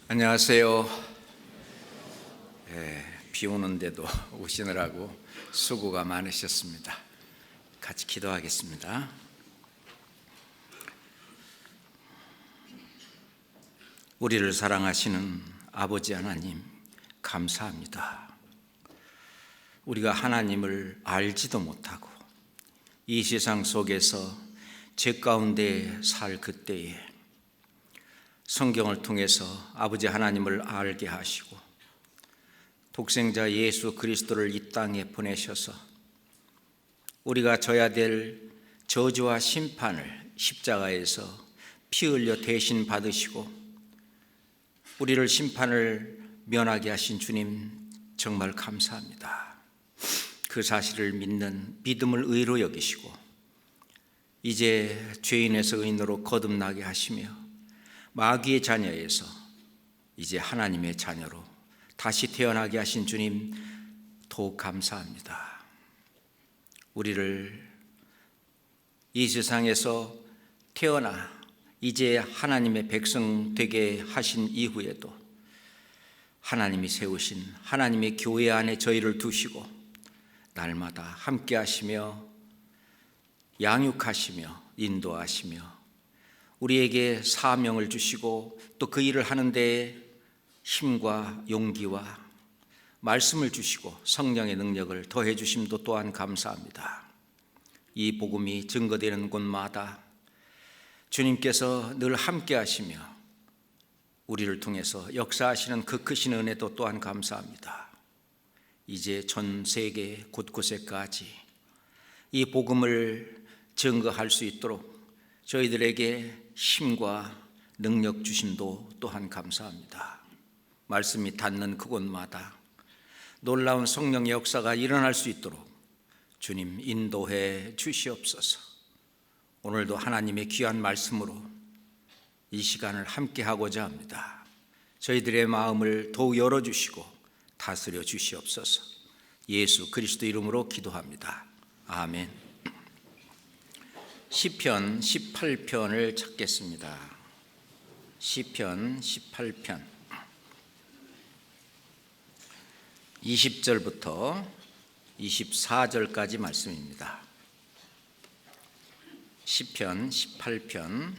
안녕하세요. 비 오는데도 오시느라고 수고가 많으셨습니다. 같이 기도하겠습니다. 우리를 사랑하시는 아버지 하나님, 감사합니다. 우리가 하나님을 알지도 못하고 이 세상 속에서 죄 가운데 살 그때에 성경을 통해서 아버지 하나님을 알게 하시고 독생자 예수 그리스도를 이 땅에 보내셔서 우리가 져야 될 저주와 심판을 십자가에서 피 흘려 대신 받으시고 우리를 심판을 면하게 하신 주님 정말 감사합니다. 그 사실을 믿는 믿음을 의로 여기시고 이제 죄인에서 의인으로 거듭나게 하시며 마귀의 자녀에서 이제 하나님의 자녀로 다시 태어나게 하신 주님 더욱 감사합니다. 우리를 이 세상에서 태어나 이제 하나님의 백성 되게 하신 이후에도 하나님이 세우신 하나님의 교회 안에 저희를 두시고 날마다 함께 하시며 양육하시며 인도하시며 우리에게 사명을 주시고 또 그 일을 하는 데 힘과 용기와 말씀을 주시고 성령의 능력을 더해 주심도 또한 감사합니다. 이 복음이 증거되는 곳마다 주님께서 늘 함께 하시며 우리를 통해서 역사하시는 그 크신 은혜도 또한 감사합니다. 이제 전 세계 곳곳에까지 이 복음을 증거할 수 있도록 저희들에게 힘과 능력 주심도 또한 감사합니다. 말씀이 닿는 그곳마다 놀라운 성령의 역사가 일어날 수 있도록 주님 인도해 주시옵소서. 오늘도 하나님의 귀한 말씀으로 이 시간을 함께 하고자 합니다. 저희들의 마음을 더욱 열어주시고 다스려 주시옵소서. 예수 그리스도 이름으로 기도합니다. 아멘. 시편 18편을 찾겠습니다. 시편 18편 20절부터 24절까지 말씀입니다. 시편 18편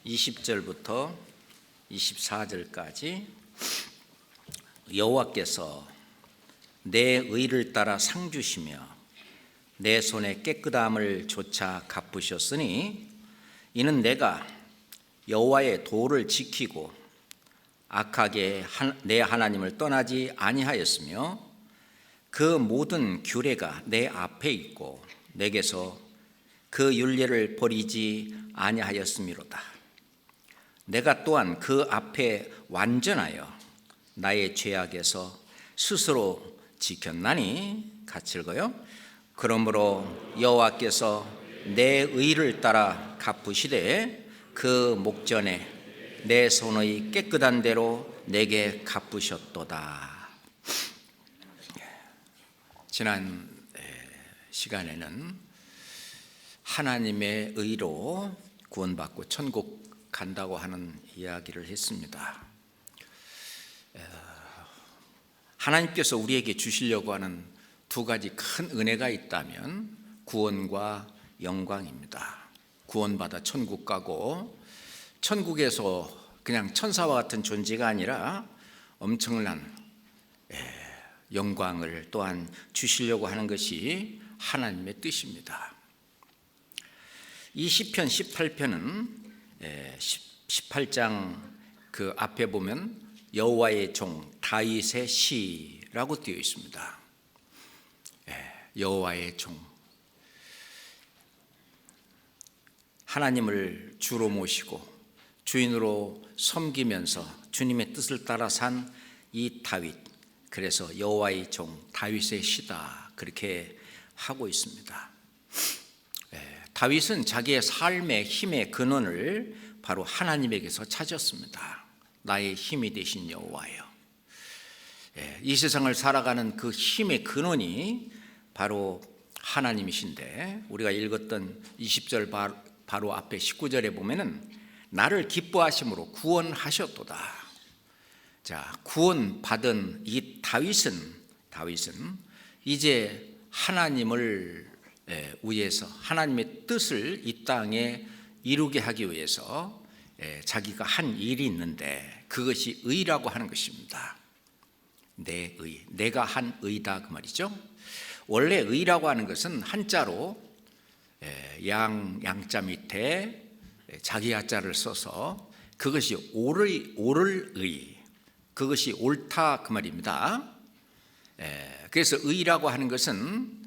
20절부터 24절까지 여호와께서 내 의를 따라 상 주시며 내 손의 깨끗함을 조차 갚으셨으니 이는 내가 여호와의 도를 지키고 악하게 내 하나님을 떠나지 아니하였으며 그 모든 규례가 내 앞에 있고 내게서 그 율례를 버리지 아니하였음이로다. 내가 또한 그 앞에 완전하여 나의 죄악에서 스스로 지켰나니. 같이 읽어요. 그러므로 여호와께서 내 의를 따라 갚으시되 그 목전에 내 손의 깨끗한 대로 내게 갚으셨도다. 지난 시간에는 하나님의 의로 구원받고 천국 간다고 하는 이야기를 했습니다. 하나님께서 우리에게 주시려고 하는 두 가지 큰 은혜가 있다면 구원과 영광입니다. 구원받아 천국 가고 천국에서 그냥 천사와 같은 존재가 아니라 엄청난 영광을 또한 주시려고 하는 것이 하나님의 뜻입니다. 이 시편 18편은 18장 그 앞에 보면 여호와의 종 다윗의 시라고 되어 있습니다. 여호와의 종, 하나님을 주로 모시고 주인으로 섬기면서 주님의 뜻을 따라 산 이 다윗, 그래서 여호와의 종 다윗의 시다 그렇게 하고 있습니다. 다윗은 자기의 삶의 힘의 근원을 바로 하나님에게서 찾았습니다. 나의 힘이 되신 여호와예요. 이 세상을 살아가는 그 힘의 근원이 바로 하나님이신데 우리가 읽었던 20절 바로 앞에 19절에 보면은 나를 기뻐하심으로 구원하셨도다. 자, 구원받은 이 다윗은 이제 하나님을 위해서 하나님의 뜻을 이 땅에 이루게 하기 위해서 자기가 한 일이 있는데 그것이 의라고 하는 것입니다. 내 의, 내가 한 의다 그 말이죠. 원래 의라고 하는 것은 한자로 양자 밑에 자기 하자를 써서 그것이 옳을 의, 그것이 옳다 그 말입니다. 그래서 의라고 하는 것은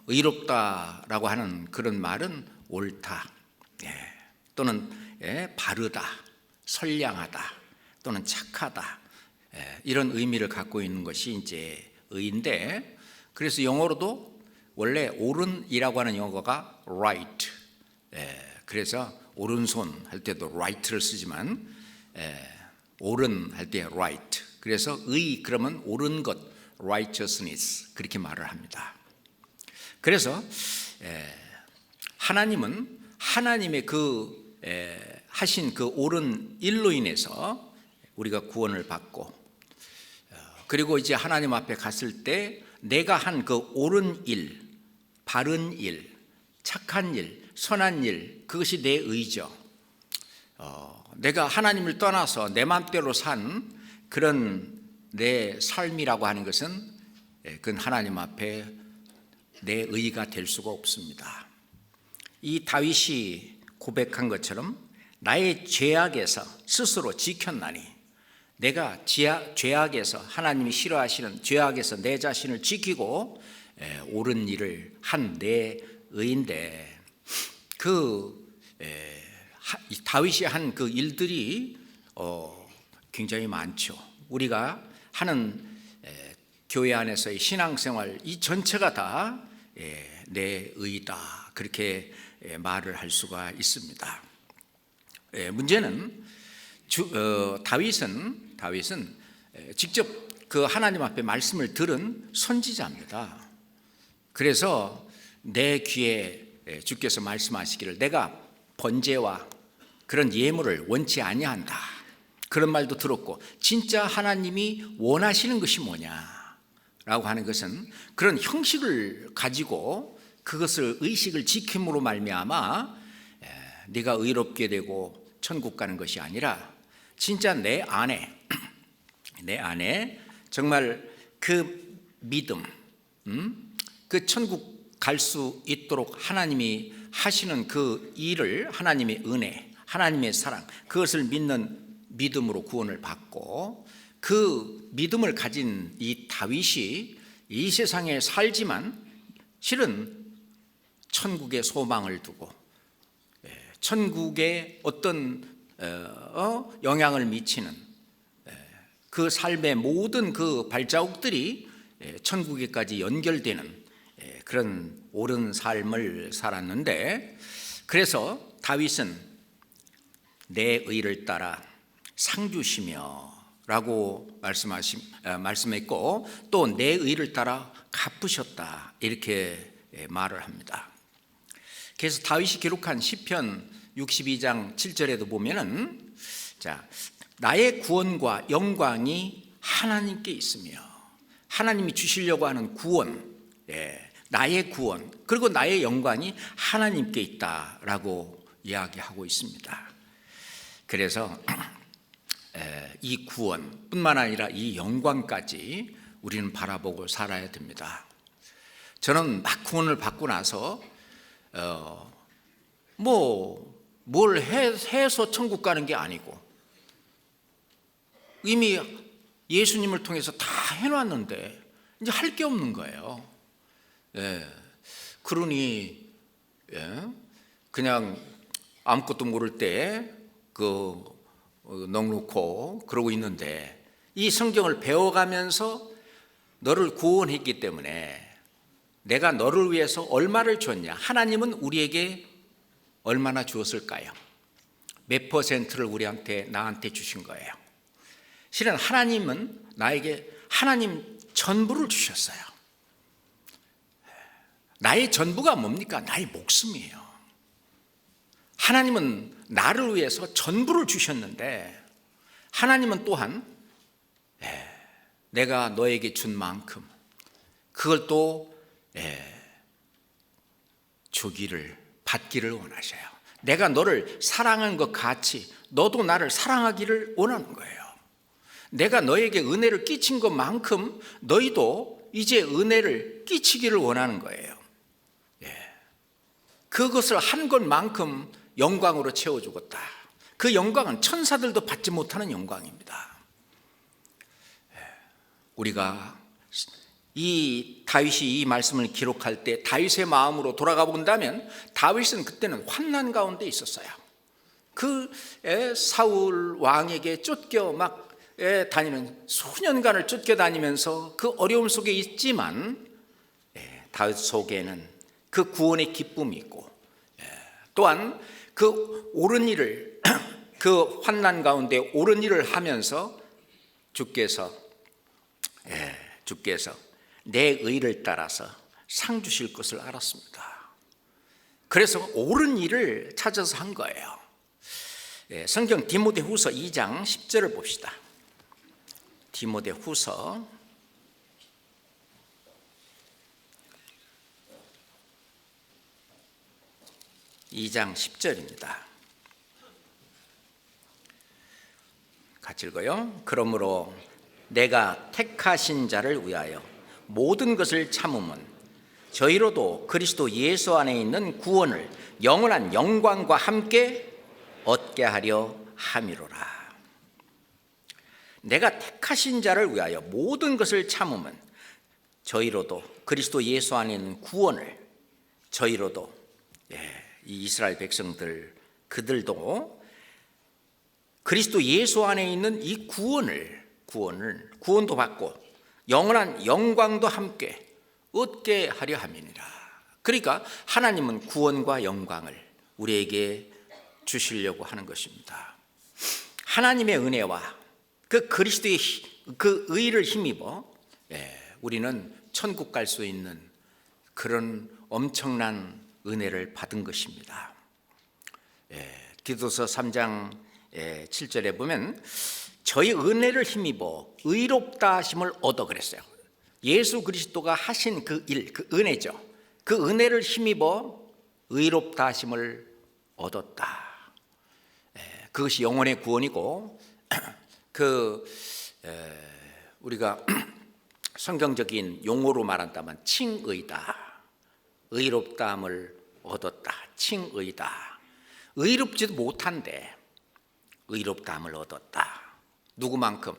의롭다라고 하는 그런 말은 옳다, 또는 바르다, 선량하다, 또는 착하다, 이런 의미를 갖고 있는 것이 이제 의인데, 그래서 영어로도 원래 옳은이라고 하는 영어가 right, 그래서 오른손 할 때도 right를 쓰지만 옳은 할 때 right, 그래서 의 그러면 옳은 것, righteousness 그렇게 말을 합니다. 그래서 하나님은 하나님의 그 하신 그 옳은 일로 인해서 우리가 구원을 받고, 그리고 이제 하나님 앞에 갔을 때 내가 한 그 옳은 일, 바른 일, 착한 일, 선한 일, 그것이 내 의죠. 내가 하나님을 떠나서 내 마음대로 산 그런 내 삶이라고 하는 것은 그건 하나님 앞에 내 의가 될 수가 없습니다. 이 다윗이 고백한 것처럼 나의 죄악에서 스스로 지켰나니, 내가 죄악에서 하나님이 싫어하시는 죄악에서 내 자신을 지키고 옳은 일을 한 내 의인데, 다윗이 한 그 일들이 굉장히 많죠. 우리가 하는 교회 안에서의 신앙생활 이 전체가 다 내 의다 그렇게 말을 할 수가 있습니다. 문제는 다윗은 직접 그 하나님 앞에 말씀을 들은 선지자입니다. 그래서 내 귀에 주께서 말씀하시기를 내가 번제와 그런 예물을 원치 아니한다, 그런 말도 들었고, 진짜 하나님이 원하시는 것이 뭐냐라고 하는 것은 그런 형식을 가지고 그것을 의식을 지킴으로 말미암아 네가 의롭게 되고 천국 가는 것이 아니라 진짜 내 안에 정말 그 믿음, 그 천국 갈 수 있도록 하나님이 하시는 그 일을, 하나님의 은혜, 하나님의 사랑, 그것을 믿는 믿음으로 구원을 받고, 그 믿음을 가진 이 다윗이 이 세상에 살지만 실은 천국의 소망을 두고 천국에 어떤 영향을 미치는 그 삶의 모든 그 발자국들이 천국에까지 연결되는 그런 옳은 삶을 살았는데, 그래서 다윗은 내 의를 따라 상 주시며 라고 말씀했고, 또 내 의를 따라 갚으셨다 이렇게 말을 합니다. 그래서 다윗이 기록한 시편 62장 7절에도 보면은, 자, 나의 구원과 영광이 하나님께 있으며, 하나님이 주시려고 하는 구원, 나의 구원 그리고 나의 영광이 하나님께 있다라고 이야기하고 있습니다. 그래서 이 구원뿐만 아니라 이 영광까지 우리는 바라보고 살아야 됩니다. 저는 막 구원을 받고 나서 뭘 해서 천국 가는 게 아니고, 이미 예수님을 통해서 다 해놨는데 이제 할 게 없는 거예요. 그러니 그냥 아무것도 모를 때 넉놓고 그러고 있는데, 이 성경을 배워가면서 너를 구원했기 때문에 내가 너를 위해서 얼마를 줬냐, 하나님은 우리에게 얼마나 주었을까요? 몇 퍼센트를 나한테 주신 거예요. 실은 하나님은 나에게 하나님 전부를 주셨어요. 나의 전부가 뭡니까? 나의 목숨이에요. 하나님은 나를 위해서 전부를 주셨는데, 하나님은 또한 내가 너에게 준 만큼 그걸 또 받기를 원하셔요. 내가 너를 사랑한 것 같이 너도 나를 사랑하기를 원하는 거예요. 내가 너에게 은혜를 끼친 것만큼 너희도 이제 은혜를 끼치기를 원하는 거예요. 그것을 한 것만큼 영광으로 채워주겠다. 그 영광은 천사들도 받지 못하는 영광입니다. 우리가 이 다윗이 이 말씀을 기록할 때 다윗의 마음으로 돌아가 본다면 다윗은 그때는 환난 가운데 있었어요. 그 사울 왕에게 쫓겨 막 다니는 수년간을 쫓겨다니면서 그 어려움 속에 있지만 다윗 속에는 그 구원의 기쁨이 있고 또한 그 옳은 일을 그 환난 가운데 옳은 일을 하면서 주께서 내 의를 따라서 상 주실 것을 알았습니다. 그래서 옳은 일을 찾아서 한 거예요. 성경 디모데후서 2장 10절을 봅시다. 디모데후서 2장 10절입니다. 같이 읽어요. 그러므로 내가 택하신 자를 위하여 모든 것을 참음은 저희로도 그리스도 예수 안에 있는 구원을 영원한 영광과 함께 얻게 하려 함이로라. 내가 택하신 자를 위하여 모든 것을 참음은 저희로도 그리스도 예수 안에 있는 구원을 저희로도 이 이스라엘 백성들 그들도 그리스도 예수 안에 있는 이 구원도 받고 영원한 영광도 함께 얻게 하려 함이니라. 그러니까 하나님은 구원과 영광을 우리에게 주시려고 하는 것입니다. 하나님의 은혜와 그 그리스도의 그 의를 힘입어 우리는 천국 갈 수 있는 그런 엄청난 은혜를 받은 것입니다. 디도서 3장 7절에 보면 저희 은혜를 힘입어 의롭다 하심을 얻어 그랬어요. 예수 그리스도가 하신 그 일, 그 은혜죠. 그 은혜를 힘입어 의롭다 하심을 얻었다. 그것이 영혼의 구원이고 우리가 성경적인 용어로 말한다면 칭의다. 의롭다함을 얻었다. 칭의다. 의롭지도 못한데 의롭다함을 얻었다. 누구만큼?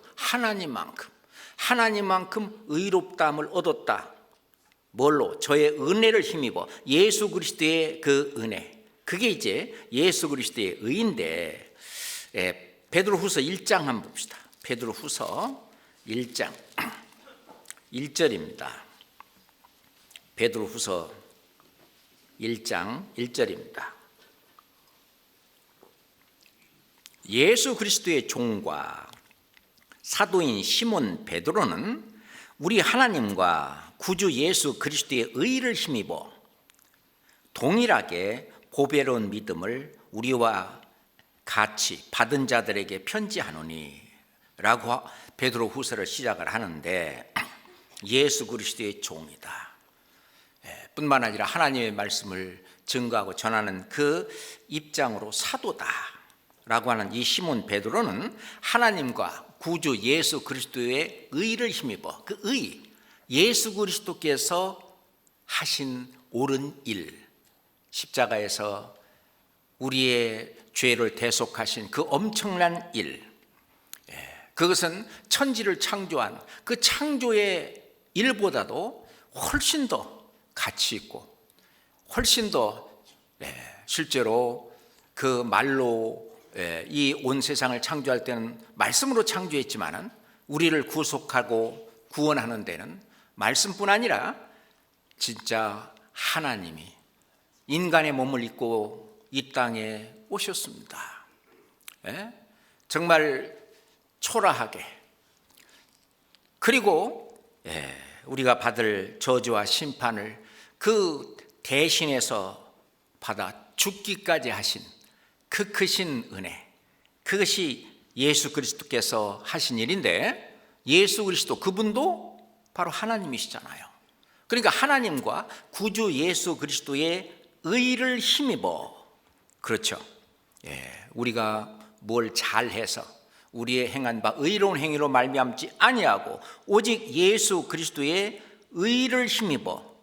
하나님만큼 의롭다함을 얻었다. 뭘로? 저의 은혜를 힘입어 예수 그리스도의 그 은혜. 그게 이제 예수 그리스도의 의인데 베드로후서 1장 한번 봅시다. 베드로후서 1장 1절입니다. 베드로후서 1장 1절입니다. 예수 그리스도의 종과 사도인 시몬 베드로는 우리 하나님과 구주 예수 그리스도의 의를 힘입어 동일하게 보배로운 믿음을 우리와 같이 받은 자들에게 편지하노니 라고 베드로 후서를 시작을 하는데 예수 그리스도의 종이다. 뿐만 아니라 하나님의 말씀을 증거하고 전하는 그 입장으로 사도다 라고 하는 이 시몬 베드로는 하나님과 구주 예수 그리스도의 의를 힘입어 그 의, 예수 그리스도께서 하신 옳은 일, 십자가에서 우리의 죄를 대속하신 그 엄청난 일, 그것은 천지를 창조한 그 창조의 일보다도 훨씬 더 가치 있고 훨씬 더 실제로 그 말로 이 온 세상을 창조할 때는 말씀으로 창조했지만은 우리를 구속하고 구원하는 데는 말씀뿐 아니라 진짜 하나님이 인간의 몸을 입고 이 땅에 오셨습니다. 정말 초라하게 그리고 우리가 받을 저주와 심판을 그 대신해서 받아 죽기까지 하신 그 크신 은혜, 그것이 예수 그리스도께서 하신 일인데 예수 그리스도 그분도 바로 하나님이시잖아요. 그러니까 하나님과 구주 예수 그리스도의 의를 힘입어, 그렇죠. 우리가 뭘 잘해서 우리의 행한 바 의로운 행위로 말미암지 아니하고 오직 예수 그리스도의 의를 힘입어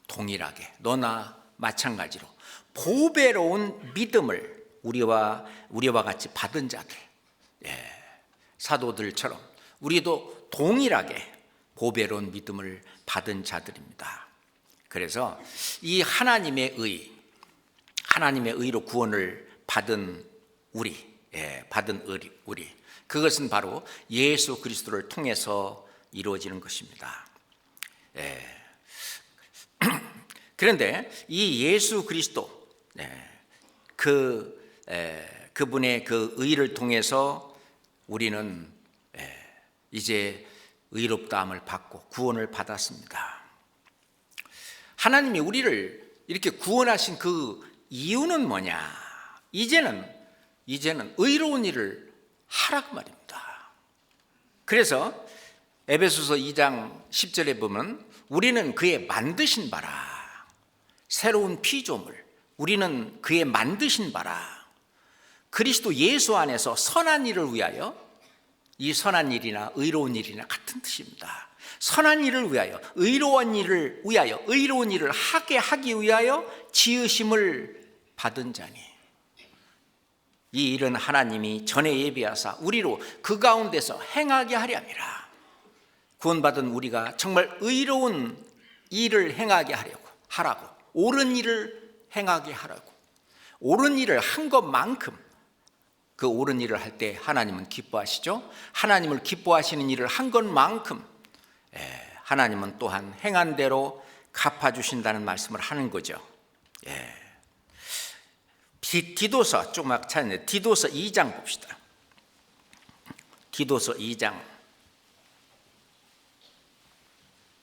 동일하게 너나 마찬가지로 보배로운 믿음을 우리와 같이 받은 자들, 사도들처럼 우리도 동일하게 보배로운 믿음을 받은 자들입니다. 그래서 이 하나님의 의로 구원을 받은 우리, 그것은 바로 예수 그리스도를 통해서 이루어지는 것입니다. 그런데 이 예수 그리스도, 그분의 그 의를 통해서 우리는 이제 의롭다함을 받고 구원을 받았습니다. 하나님이 우리를 이렇게 구원하신 그 이유는 뭐냐? 이제는 의로운 일을 하라고 말입니다. 그래서 에베소서 2장 10절에 보면 우리는 그의 만드신 바라, 새로운 피조물, 우리는 그의 만드신 바라, 그리스도 예수 안에서 선한 일을 위하여, 이 선한 일이나 의로운 일이나 같은 뜻입니다. 선한 일을 위하여, 의로운 일을 위하여, 의로운 일을 하기 위하여 지으심을 받은 자니, 이 일은 하나님이 전에 예비하사 우리로 그 가운데서 행하게 하려 함이라. 구원받은 우리가 정말 의로운 일을 행하게 하라고, 옳은 일을 행하게 하라고, 옳은 일을 한 것만큼, 그 옳은 일을 할 때 하나님은 기뻐하시죠. 하나님을 기뻐하시는 일을 한 것만큼 하나님은 또한 행한 대로 갚아주신다는 말씀을 하는 거죠. 디도서, 조금 찾았는데 디도서 2장 봅시다. 디도서 2장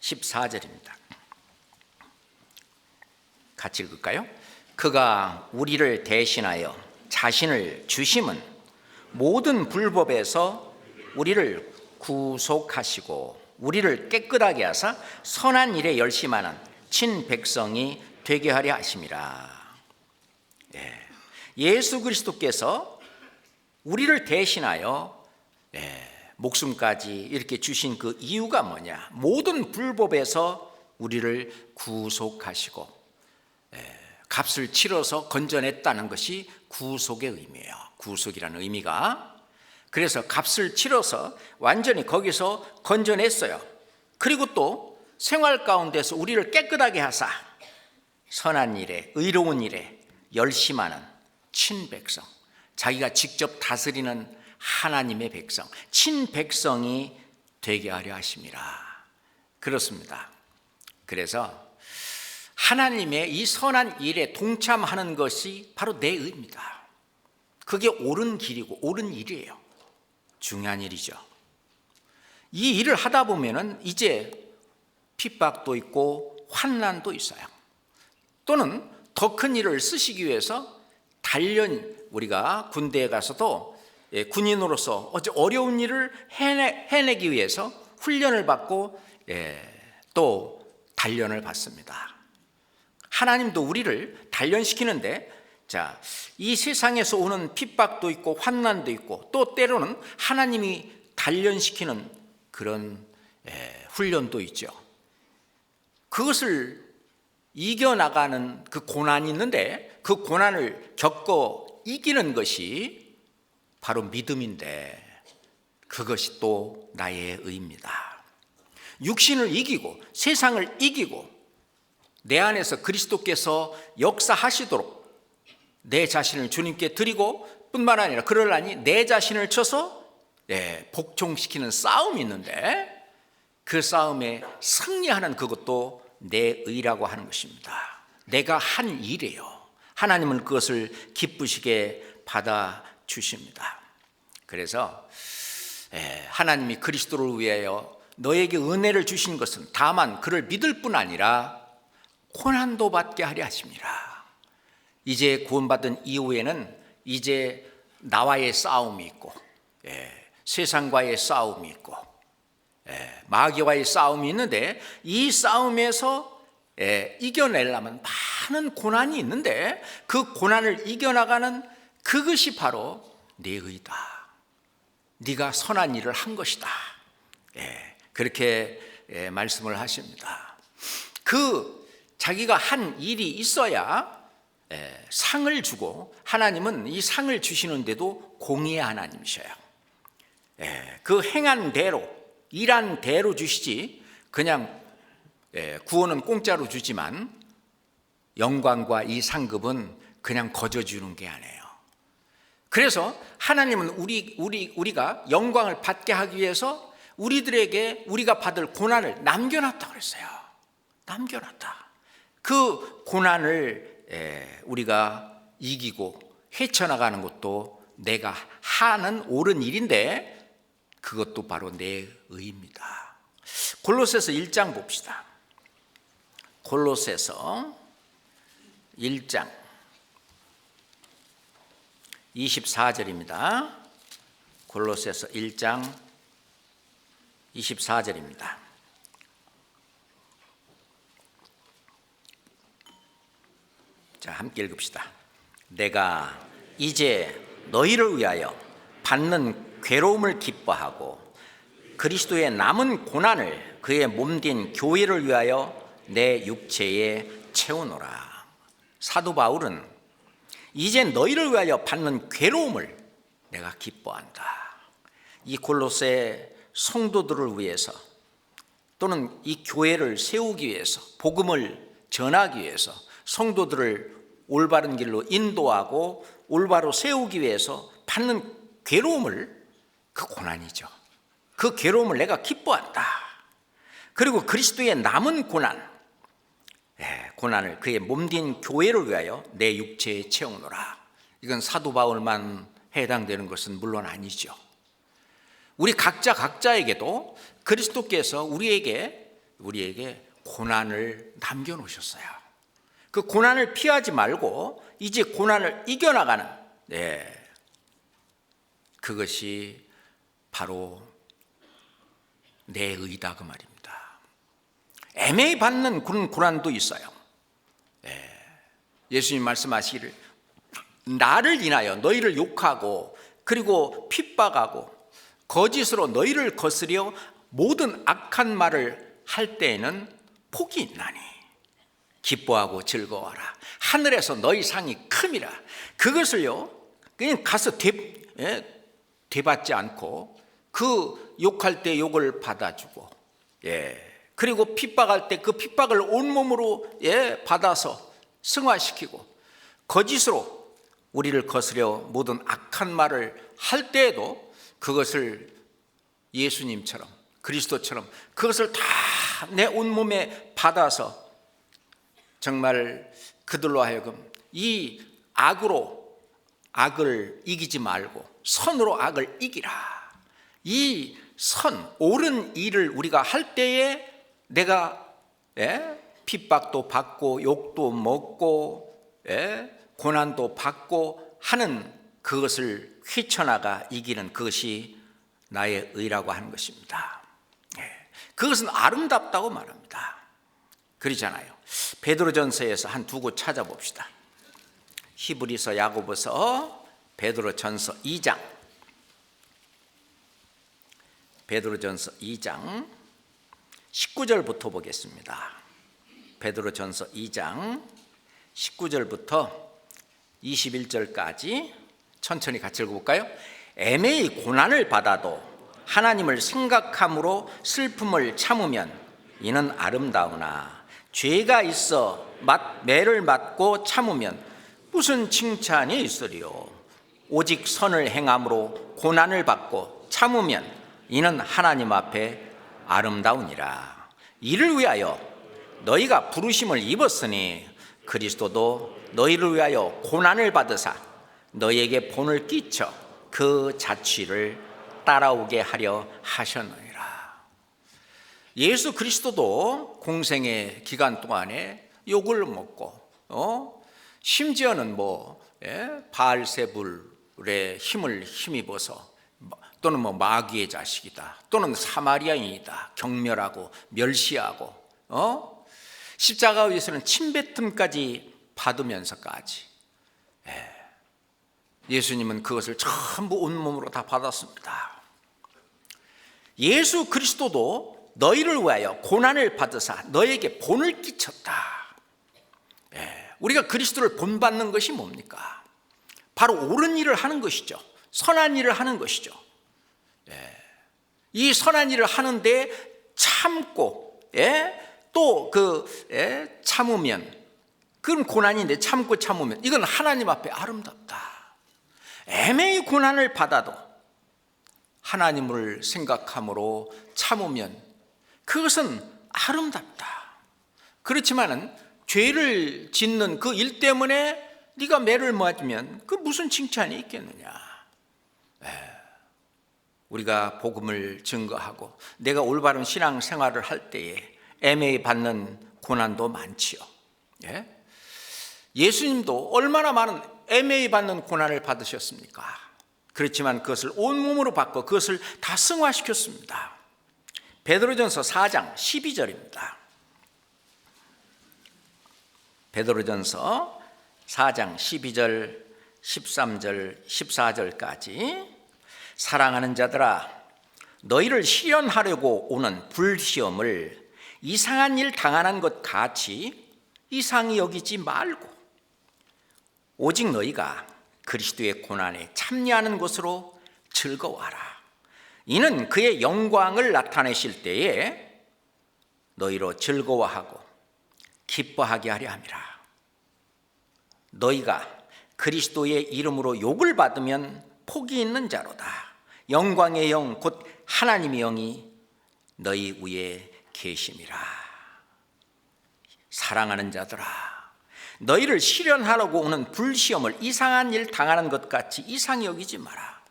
14절입니다. 같이 읽을까요? 그가 우리를 대신하여 자신을 주심은 모든 불법에서 우리를 구속하시고 우리를 깨끗하게 하사 선한 일에 열심하는 친백성이 되게 하려 하심이라. 예수 그리스도께서 우리를 대신하여 목숨까지 이렇게 주신 그 이유가 뭐냐? 모든 불법에서 우리를 구속하시고 값을 치러서 건져냈다는 것이 구속의 의미예요. 구속이라는 의미가. 그래서 값을 치러서 완전히 거기서 건져냈어요. 그리고 또 생활 가운데서 우리를 깨끗하게 하사 선한 일에, 의로운 일에 열심하는 친백성, 자기가 직접 다스리는 하나님의 백성, 친백성이 되게 하려 하심이라. 그렇습니다. 그래서 하나님의 이 선한 일에 동참하는 것이 바로 내 의입니다. 그게 옳은 길이고 옳은 일이에요. 중요한 일이죠. 이 일을 하다 보면은 이제 핍박도 있고 환난도 있어요. 또는 더 큰 일을 쓰시기 위해서 우리가 군대에 가서도 군인으로서 어려운 일을 해내기 위해서 훈련을 받고 또 단련을 받습니다. 하나님도 우리를 단련시키는데, 자, 이 세상에서 오는 핍박도 있고 환난도 있고 또 때로는 하나님이 단련시키는 그런 훈련도 있죠. 그것을 이겨나가는 그 고난이 있는데 그 고난을 겪어 이기는 것이 바로 믿음인데, 그것이 또 나의 의입니다. 육신을 이기고 세상을 이기고 내 안에서 그리스도께서 역사하시도록 내 자신을 주님께 드리고 뿐만 아니라 그러려니 내 자신을 쳐서 복종시키는 싸움이 있는데, 그 싸움에 승리하는 그것도 내 의라고 하는 것입니다. 내가 한 일이에요. 하나님은 그것을 기쁘시게 받아주십니다. 그래서 하나님이 그리스도를 위하여 너에게 은혜를 주신 것은 다만 그를 믿을 뿐 아니라 고난도 받게 하려 하십니다. 이제 구원받은 이후에는 이제 나와의 싸움이 있고 세상과의 싸움이 있고 마귀와의 싸움이 있는데 이 싸움에서 이겨내려면 많은 고난이 있는데 그 고난을 이겨나가는 그것이 바로 내 의다. 네가 선한 일을 한 것이다. 그렇게 말씀을 하십니다. 그 자기가 한 일이 있어야 상을 주고, 하나님은 이 상을 주시는데도 공의의 하나님이셔요. 그 행한 대로, 일한 대로 주시지 그냥 구원은 공짜로 주지만 영광과 이 상급은 그냥 거저 주는 게 아니에요. 그래서 하나님은 우리가 영광을 받게 하기 위해서 우리들에게 우리가 받을 고난을 남겨놨다고 그랬어요. 남겨놨다. 그 고난을 우리가 이기고 헤쳐나가는 것도 내가 하는 옳은 일인데 그것도 바로 내 의입니다. 골로새서 1장 봅시다. 골로새서 1장 24절입니다. 골로새서 1장 24절입니다. 자, 함께 읽읍시다. 내가 이제 너희를 위하여 받는 괴로움을 기뻐하고 그리스도의 남은 고난을 그의 몸된 교회를 위하여 내 육체에 채우노라. 사도 바울은 이제 너희를 위하여 받는 괴로움을 내가 기뻐한다. 이 골로새 성도들을 위해서 또는 이 교회를 세우기 위해서, 복음을 전하기 위해서, 성도들을 올바른 길로 인도하고 올바로 세우기 위해서 받는 괴로움을, 그 고난이죠. 그 괴로움을 내가 기뻐한다. 그리고 그리스도의 남은 고난을 그의 몸된 교회를 위하여 내 육체에 채우노라. 이건 사도 바울만 해당되는 것은 물론 아니죠. 우리 각자에게도 그리스도께서 우리에게 고난을 남겨놓으셨어요. 그 고난을 피하지 말고 이제 고난을 이겨나가는, 그것이 바로 내 의다, 그 말입니다. 애매히 받는 그런 고난도 있어요. 예수님 말씀하시기를 나를 인하여 너희를 욕하고 그리고 핍박하고 거짓으로 너희를 거스려 모든 악한 말을 할 때에는 복이 있나니 기뻐하고 즐거워하라. 하늘에서 너희 상이 큼이라. 그것을요 그냥 가서 대받지 않고 그 욕할 때 욕을 받아주고, 그리고 핍박할 때 그 핍박을 온몸으로 받아서 승화시키고, 거짓으로 우리를 거스려 모든 악한 말을 할 때에도 그것을 예수님처럼, 그리스도처럼 그것을 다 내 온몸에 받아서 정말 그들로 하여금 이 악을 이기지 말고 선으로 악을 이기라. 이 옳은 일을 우리가 할 때에 내가 핍박도 받고 욕도 먹고 고난도 받고 하는 그것을 휘쳐나가 이기는 그것이 나의 의라고 하는 것입니다. 그것은 아름답다고 말합니다. 그러잖아요. 베드로전서에서 한 두 곳 찾아봅시다. 히브리서, 야고보서, 베드로전서 2장. 베드로전서 2장 19절부터 보겠습니다. 베드로전서 2장 19절부터 21절까지 천천히 같이 읽어볼까요? 애매히 고난을 받아도 하나님을 생각함으로 슬픔을 참으면 이는 아름다우나 죄가 있어 매를 맞고 참으면 무슨 칭찬이 있으리요. 오직 선을 행함으로 고난을 받고 참으면 이는 하나님 앞에 아름다우니라. 이를 위하여 너희가 부르심을 입었으니 그리스도도 너희를 위하여 고난을 받으사 너희에게 본을 끼쳐 그 자취를 따라오게 하려 하셨느니라. 예수 그리스도도 공생의 기간 동안에 욕을 먹고 심지어는 바알세불의 힘을 힘입어서 또는 뭐 마귀의 자식이다, 또는 사마리아인이다, 경멸하고 멸시하고, 십자가 위에서는 침뱉음까지 받으면서까지, 예수님은 그것을 전부 온몸으로 다 받았습니다. 예수 그리스도도 너희를 위하여 고난을 받으사 너에게 본을 끼쳤다. 우리가 그리스도를 본받는 것이 뭡니까? 바로 옳은 일을 하는 것이죠. 선한 일을 하는 것이죠. 이 선한 일을 하는데 참고, 또 참으면, 그건 고난인데 참고 참으면 이건 하나님 앞에 아름답다. 애매히 고난을 받아도 하나님을 생각함으로 참으면 그것은 아름답다. 그렇지만은 죄를 짓는 그 일 때문에 네가 매를 맞으면 그 무슨 칭찬이 있겠느냐. 우리가 복음을 증거하고 내가 올바른 신앙생활을 할 때에 애매히 받는 고난도 많지요. 예수님도 얼마나 많은 애매히 받는 고난을 받으셨습니까? 그렇지만 그것을 온몸으로 받고 그것을 다 승화시켰습니다. 베드로전서 4장 12절입니다. 베드로전서 4장 12절, 13절, 14절까지 사랑하는 자들아, 너희를 시련하려고 오는 불시험을 이상한 일 당하는 것 같이 이상히 여기지 말고 오직 너희가 그리스도의 고난에 참여하는 것으로 즐거워하라. 이는 그의 영광을 나타내실 때에 너희로 즐거워하고 기뻐하게 하려 함이라. 너희가 그리스도의 이름으로 욕을 받으면 복이 있는 자로다. 영광의 영 곧 하나님의 영이 너희 위에 계심이라. 사랑하는 자들아, 너희를 시련하려고 오는 불시험을 이상한 일 당하는 것 같이 이상히 여기지 마라.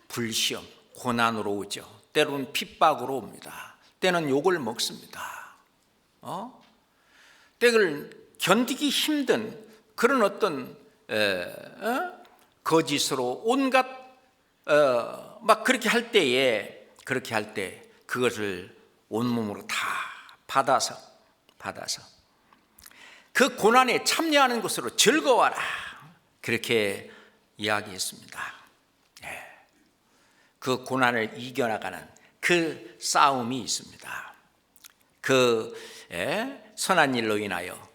불시험, 고난으로 오죠. 때로는 핍박으로 옵니다. 때는 욕을 먹습니다. 때를 견디기 힘든 그런 어떤 거짓으로 온갖 막 그렇게 할 때에 그것을 온몸으로 다 받아서 그 고난에 참여하는 것으로 즐거워라. 그렇게 이야기했습니다. 그 고난을 이겨나가는 그 싸움이 있습니다. 그 선한 일로 인하여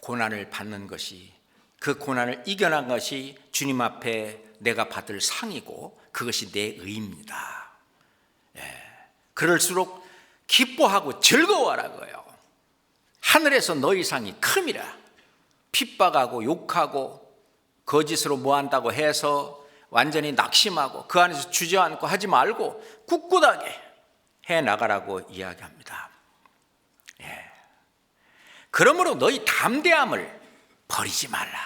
고난을 받는 것이, 그 고난을 이겨난 것이 주님 앞에 내가 받을 상이고 그것이 내 의입니다. 그럴수록 기뻐하고 즐거워하라고요. 하늘에서 너희 상이 큼이라. 핍박하고 욕하고 거짓으로 뭐한다고 해서 완전히 낙심하고 그 안에서 주저앉고 하지 말고 꿋꿋하게 해나가라고 이야기합니다. 그러므로 너희 담대함을 버리지 말라.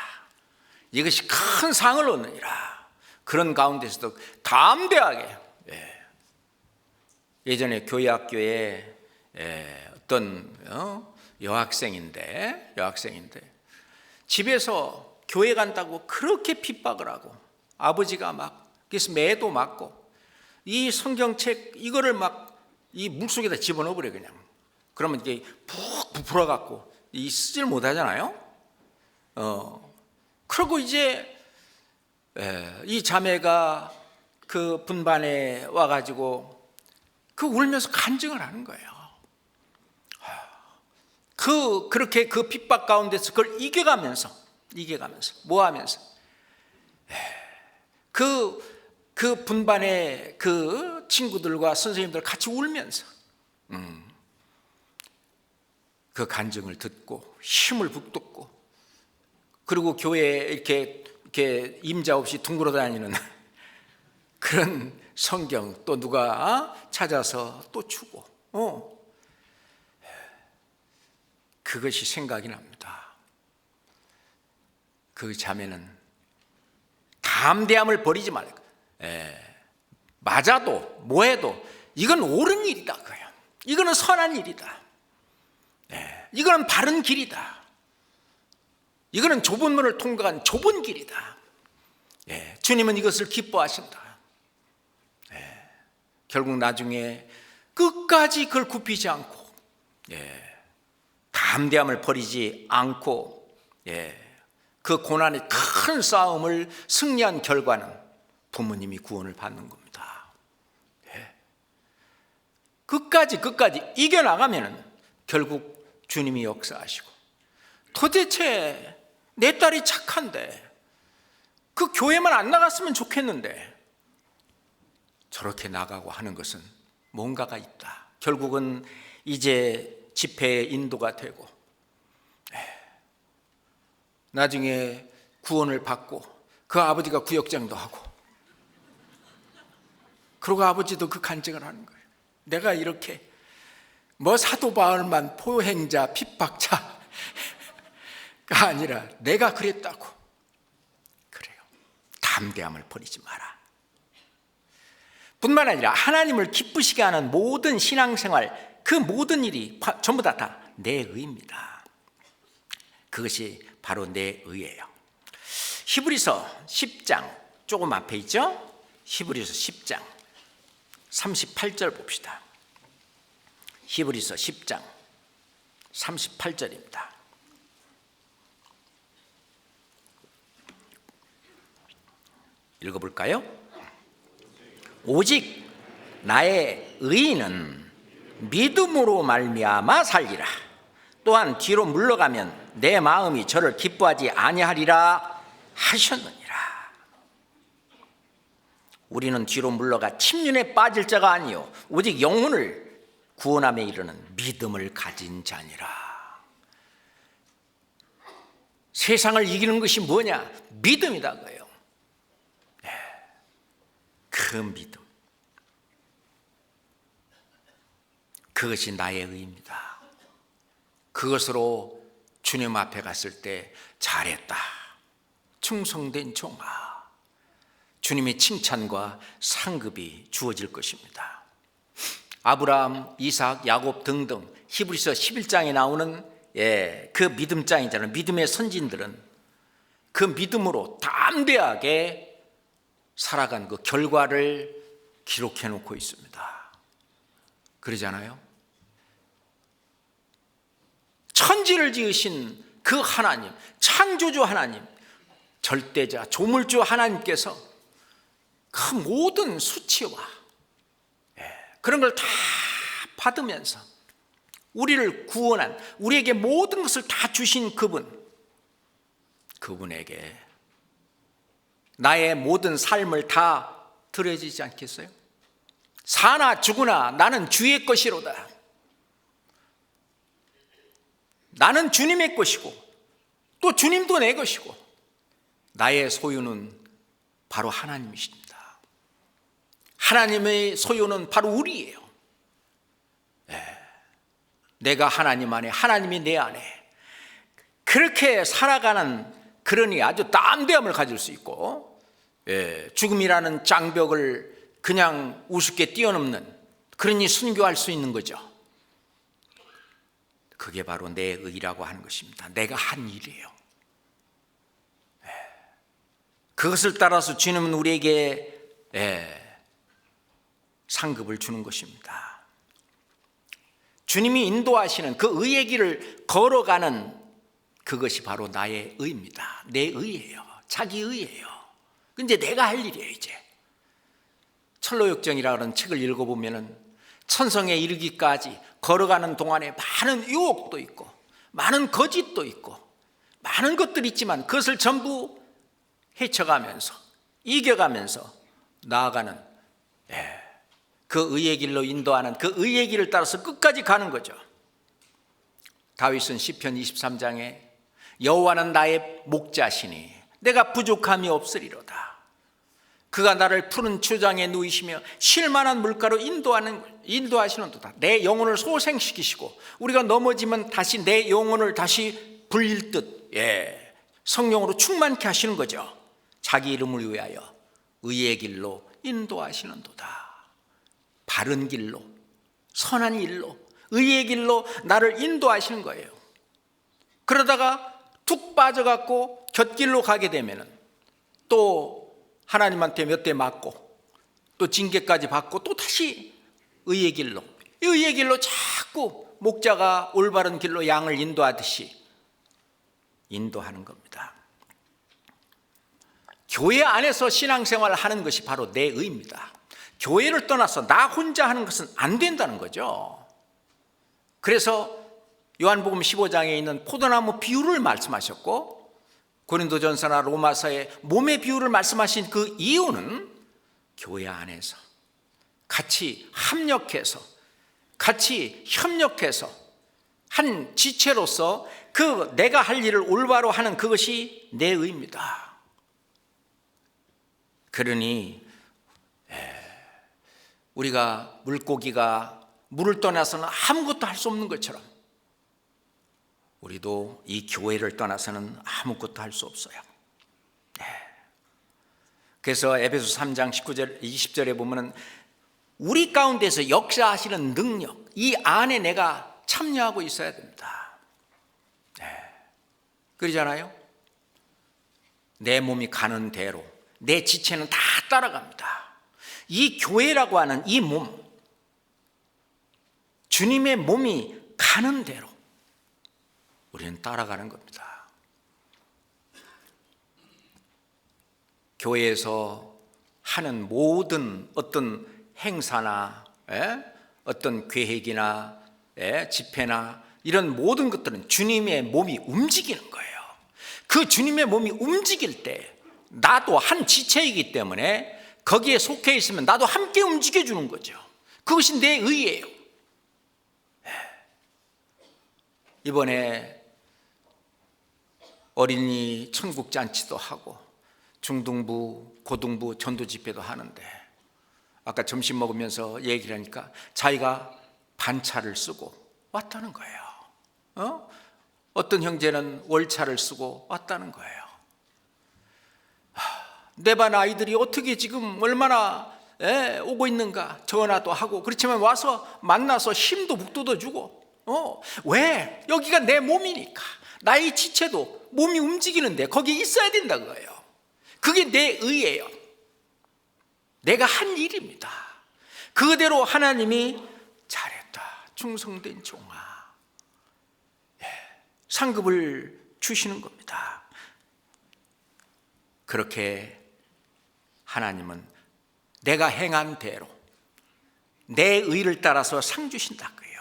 이것이 큰 상을 얻느니라. 그런 가운데서도 담대하게. 예전에 교회 학교에 어떤 여학생인데 집에서 교회 간다고 그렇게 핍박을 하고 아버지가 막 그래서 매도 맞고 이 성경책 이거를 막 이 물속에다 집어넣어 버려 그냥. 그러면 이게 푹 부풀어 갖고 이 쓰질 못하잖아요. 그리고 이제 이 자매가 그 분반에 와가지고 그 울면서 간증을 하는 거예요. 그렇게 그 핍박 가운데서 그걸 이겨가면서 뭐 하면서 그 분반의 그 친구들과 선생님들 같이 울면서 그 간증을 듣고 힘을 북돋고 그리고 교회에 이렇게 임자 없이 둥그러 다니는 그런 성경 또 누가 찾아서 또 주고 그것이 생각이 납니다. 그 자매는 담대함을 버리지 말고 맞아도 뭐해도 이건 옳은 일이다 그래요. 이거는 선한 일이다. 이거는 바른 길이다. 이거는 좁은 문을 통과한 좁은 길이다. 주님은 이것을 기뻐하신다. 결국 나중에 끝까지 그걸 굽히지 않고, 담대함을 버리지 않고, 그 고난의 큰 싸움을 승리한 결과는 부모님이 구원을 받는 겁니다. 끝까지 이겨나가면 결국 주님이 역사하시고, 도대체 내 딸이 착한데 그 교회만 안 나갔으면 좋겠는데 저렇게 나가고 하는 것은 뭔가가 있다. 결국은 이제 집회의 인도가 되고, 나중에 구원을 받고 그 아버지가 구역장도 하고, 그리고 아버지도 그 간증을 하는 거예요. 내가 이렇게 뭐 사도 바울만 포행자 핍박자가 아니라 내가 그랬다고. 그래요. 담대함을 버리지 마라. 뿐만 아니라 하나님을 기쁘시게 하는 모든 신앙생활, 그 모든 일이 전부 다 내 의입니다. 그것이 바로 내 의예요. 히브리서 10장 조금 앞에 있죠? 히브리서 10장 38절 봅시다. 히브리서 10장 38절입니다. 읽어볼까요? 오직 나의 의인은 믿음으로 말미암아 살리라. 또한 뒤로 물러가면 내 마음이 저를 기뻐하지 아니하리라 하셨느니라. 우리는 뒤로 물러가 침륜에 빠질 자가 아니요 오직 영혼을 구원함에 이르는 믿음을 가진 자니라. 세상을 이기는 것이 뭐냐? 믿음이다 그래요. 그 믿음, 그것이 나의 의입니다. 그것으로 주님 앞에 갔을 때 잘했다, 충성된 종아, 주님의 칭찬과 상급이 주어질 것입니다. 아브라함, 이삭, 야곱 등등 히브리서 11장에 나오는 그 믿음장이잖아요. 믿음의 선진들은 그 믿음으로 담대하게 살아간 그 결과를 기록해 놓고 있습니다. 그러잖아요. 천지를 지으신 그 하나님, 창조주 하나님, 절대자, 조물주 하나님께서 그 모든 수치와 그런 걸 다 받으면서 우리를 구원한, 우리에게 모든 것을 다 주신 그분에게 나의 모든 삶을 다 드려지지 않겠어요? 사나 죽으나 나는 주의 것이로다. 나는 주님의 것이고 또 주님도 내 것이고 나의 소유는 바로 하나님이십니다. 하나님의 소유는 바로 우리예요. 내가 하나님 안에, 하나님이 내 안에, 그렇게 살아가는, 그러니 아주 담대함을 가질 수 있고, 죽음이라는 장벽을 그냥 우습게 뛰어넘는, 그러니 순교할 수 있는 거죠. 그게 바로 내 의라고 하는 것입니다. 내가 한 일이에요. 그것을 따라서 주님은 우리에게 상급을 주는 것입니다. 주님이 인도하시는 그 의의 길을 걸어가는 그것이 바로 나의 의입니다. 내 의예요. 자기 의예요. 근데 내가 할 일이에요. 이제 철로역정이라는 책을 읽어보면 천성에 이르기까지 걸어가는 동안에 많은 유혹도 있고 많은 거짓도 있고 많은 것들이 있지만 그것을 전부 헤쳐가면서 이겨가면서 나아가는 그 의의 길로 인도하는 그 의의 길을 따라서 끝까지 가는 거죠. 다윗은 시편 23장에 여호와는 나의 목자시니 내가 부족함이 없으리로다. 그가 나를 푸른 초장에 누이시며 쉴만한 물가로 인도하시는도다. 내 영혼을 소생시키시고 우리가 넘어지면 다시 내 영혼을 다시 불릴 듯 성령으로 충만케 하시는 거죠. 자기 이름을 위하여 의의 길로 인도하시는도다. 바른 길로, 선한 길로, 의의 길로 나를 인도하시는 거예요. 그러다가 툭 빠져갖고 곁길로 가게 되면 또 하나님한테 몇 대 맞고 또 징계까지 받고 또 다시 의의 길로, 의의 길로 자꾸 목자가 올바른 길로 양을 인도하듯이 인도하는 겁니다. 교회 안에서 신앙생활을 하는 것이 바로 내 의입니다. 교회를 떠나서 나 혼자 하는 것은 안 된다는 거죠. 그래서 요한복음 15장에 있는 포도나무 비유를 말씀하셨고, 고린도전서나 로마서에 몸의 비유를 말씀하신 그 이유는 교회 안에서 같이 합력해서, 같이 협력해서 한 지체로서 그 내가 할 일을 올바로 하는 그것이 내 의입니다. 그러니 우리가 물고기가 물을 떠나서는 아무것도 할 수 없는 것처럼 우리도 이 교회를 떠나서는 아무것도 할 수 없어요. 그래서 에베소 3장 19절 20절에 보면은 우리 가운데서 역사하시는 능력, 이 안에 내가 참여하고 있어야 됩니다. 그러잖아요. 내 몸이 가는 대로 내 지체는 다 따라갑니다. 이 교회라고 하는 이 몸, 주님의 몸이 가는 대로 우리는 따라가는 겁니다. 교회에서 하는 모든 어떤 행사나 어떤 계획이나 집회나 이런 모든 것들은 주님의 몸이 움직이는 거예요. 그 주님의 몸이 움직일 때 나도 한 지체이기 때문에 거기에 속해 있으면 나도 함께 움직여주는 거죠. 그것이 내 의예요. 이번에 어린이 천국잔치도 하고 중등부, 고등부 전도 집회도 하는데, 아까 점심 먹으면서 얘기를 하니까 자기가 반차를 쓰고 왔다는 거예요. 어떤 형제는 월차를 쓰고 왔다는 거예요. 내 반 아이들이 어떻게 지금 얼마나 오고 있는가 전화도 하고, 그렇지만 와서 만나서 힘도 북돋아주고. 왜? 여기가 내 몸이니까. 나의 지체도 몸이 움직이는데 거기에 있어야 된다 그거예요. 그게 내 의예요. 내가 한 일입니다. 그대로 하나님이 잘했다, 충성된 종아, 상급을 주시는 겁니다. 그렇게 하나님은 내가 행한 대로 내 의를 따라서 상 주신다 그래요.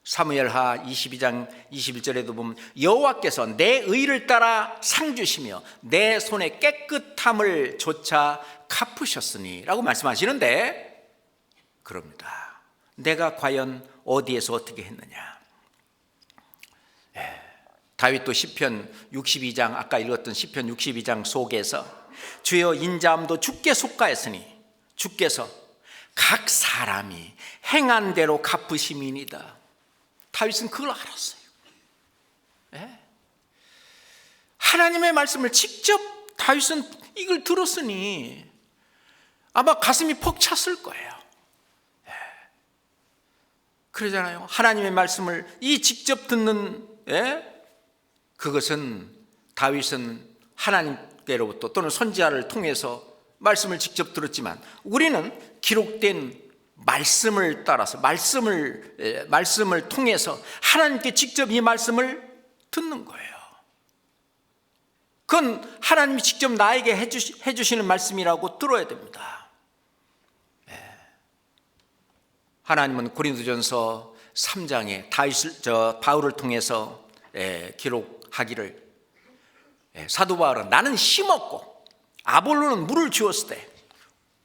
사무엘하 22장 21절에도 보면 여호와께서 내 의를 따라 상 주시며 내 손의 깨끗함을 조차 갚으셨으니 라고 말씀하시는데, 그럽니다. 내가 과연 어디에서 어떻게 했느냐. 다윗도 시편 62장, 아까 읽었던 시편 62장 속에서 주여 인자함도 주께 속가했으니 주께서 각 사람이 행한 대로 갚으심이니이다. 다윗은 그걸 알았어요. 하나님의 말씀을 직접 다윗은 이걸 들었으니 아마 가슴이 벅찼을 거예요. 그러잖아요. 하나님의 말씀을 이 직접 듣는 그것은 다윗은 하나님께로부터 또는 선지자를 통해서 말씀을 직접 들었지만, 우리는 기록된 말씀을 따라서 말씀을 통해서 하나님께 직접 이 말씀을 듣는 거예요. 그건 하나님이 직접 나에게 해주시는 말씀이라고 들어야 됩니다. 하나님은 고린도전서 3장에 바울을 통해서 기록하기를, 사도 바울은 나는 심었고 아볼로는 물을 주었을 때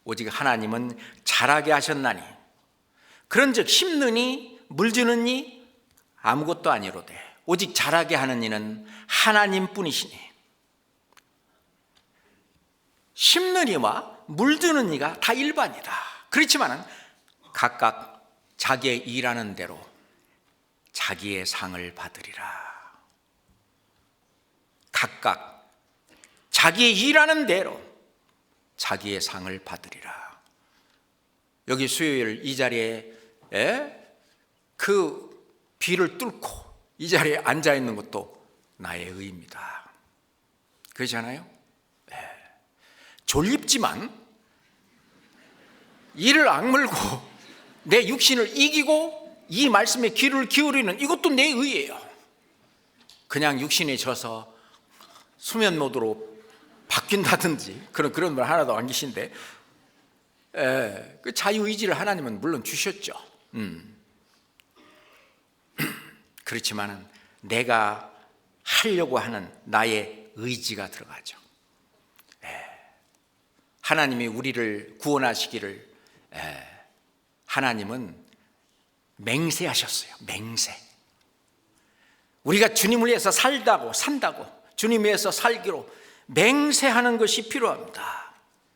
오직 하나님은 자라게 하셨나니 그런즉 심느니 물주는 이 아무것도 아니로되 오직 자라게 하는 이는 하나님뿐이시니, 심는 이와 물주는 이가 다 일반이다. 그렇지만 각각 자기의 일하는 대로 자기의 상을 받으리라. 각각 자기의 일하는 대로 자기의 상을 받으리라. 여기 수요일 이 자리에 그 비를 뚫고 이 자리에 앉아 있는 것도 나의 의입니다. 그렇지 않아요? 졸립지만 이를 악물고 내 육신을 이기고 이 말씀에 귀를 기울이는 이것도 내 의예요. 그냥 육신에 져서 수면 모드로 바뀐다든지 그런 말 하나도 안 계신데, 그 자유의지를 하나님은 물론 주셨죠. 그렇지만은 내가 하려고 하는 나의 의지가 들어가죠. 하나님이 우리를 구원하시기를 하나님은 맹세하셨어요. 맹세. 우리가 주님을 위해서 산다고 주님 위해서 살기로 맹세하는 것이 필요합니다.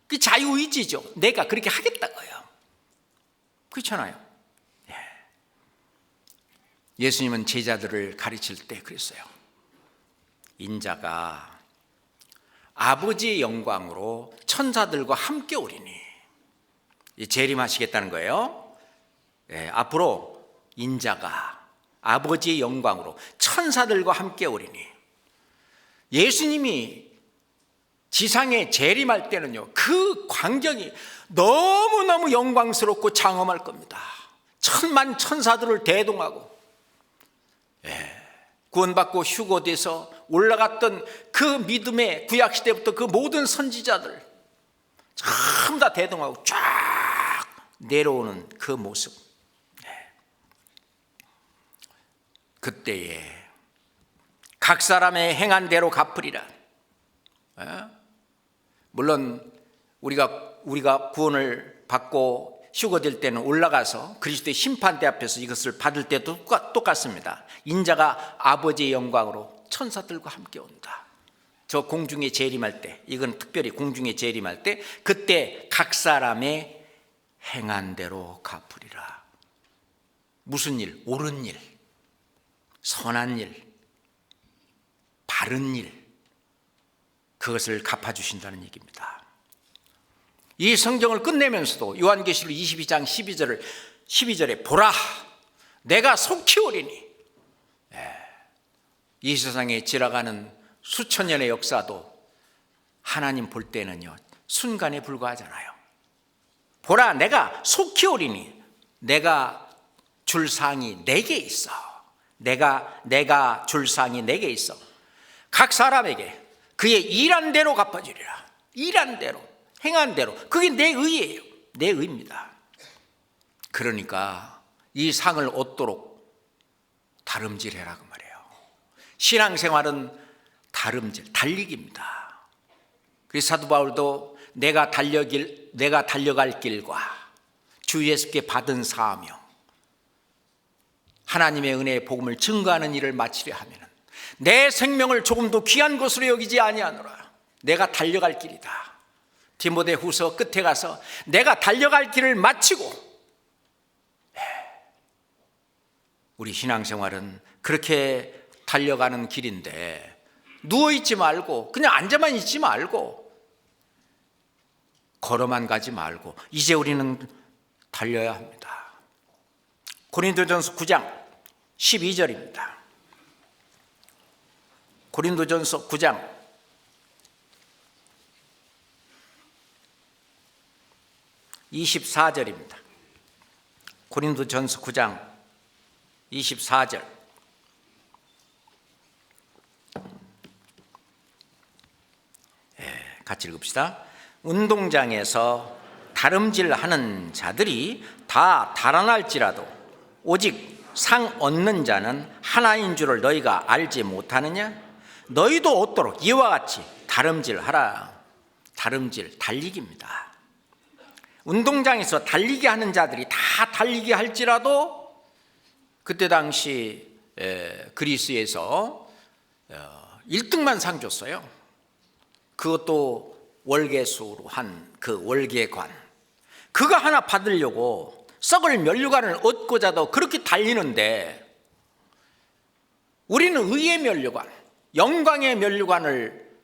그 자유의지죠. 내가 그렇게 하겠다고요. 그렇잖아요. 예수님은 제자들을 가르칠 때 그랬어요. 인자가 아버지의 영광으로 천사들과 함께 오리니, 재림하시겠다는 거예요. 앞으로 인자가 아버지의 영광으로 천사들과 함께 오리니, 예수님이 지상에 재림할 때는요, 그 광경이 너무너무 영광스럽고 장엄할 겁니다. 천만 천사들을 대동하고, 구원받고 휴거돼서 올라갔던 그 믿음의 구약시대부터 그 모든 선지자들 전부 다 대동하고 쫙 내려오는 그 모습. 그때에 각 사람의 행한 대로 갚으리라. 물론 우리가 구원을 받고 휴거될 때는 올라가서 그리스도의 심판대 앞에서 이것을 받을 때도 똑같습니다. 인자가 아버지의 영광으로 천사들과 함께 온다. 저 공중에 재림할 때, 이건 특별히 공중에 재림할 때, 그때 각 사람의 행한 대로 갚으리라. 무슨 일? 옳은 일, 선한 일, 바른 일, 그것을 갚아주신다는 얘기입니다. 이 성경을 끝내면서도 요한계시록 22장 12절에 보라, 내가 속히 오리니. 이 세상에 지나가는 수천 년의 역사도 하나님 볼 때는요, 순간에 불과하잖아요. 보라, 내가 속히 오리니. 내가 줄 상이 내게 있어. 내가 줄 상이 내게 있어. 각 사람에게 그의 일한 대로 갚아주리라. 일한 대로, 행한 대로. 그게 내 의예요. 내 의입니다. 그러니까 이 상을 얻도록 다름질해라 그 말이에요. 신앙생활은 다름질, 달리기입니다. 그래서 사도 바울도 내가 달려갈 길과 주 예수께 받은 사명, 하나님의 은혜의 복음을 증거하는 일을 마치려 하면 내 생명을 조금도 귀한 것으로 여기지 아니하노라. 내가 달려갈 길이다. 디모데후서 끝에 가서 내가 달려갈 길을 마치고, 우리 신앙생활은 그렇게 달려가는 길인데, 누워있지 말고 그냥 앉아만 있지 말고 걸어만 가지 말고 이제 우리는 달려야 합니다. 고린도전서 9장 12절입니다. 고린도전서 9장 24절입니다. 고린도전서 9장 24절. 같이 읽읍시다. 운동장에서 다름질하는 자들이 다 달아날지라도 오직 상 얻는 자는 하나인 줄을 너희가 알지 못하느냐? 너희도 얻도록 이와 같이 다름질하라. 다름질, 달리기입니다. 운동장에서 달리기 하는 자들이 다 달리기 할지라도, 그때 당시 그리스에서 1등만 상 줬어요. 그것도 월계수로 한 그 월계관, 그거 하나 받으려고 썩을 면류관을 얻고자도 그렇게 달리는데, 우리는 의의 면류관, 영광의 면류관을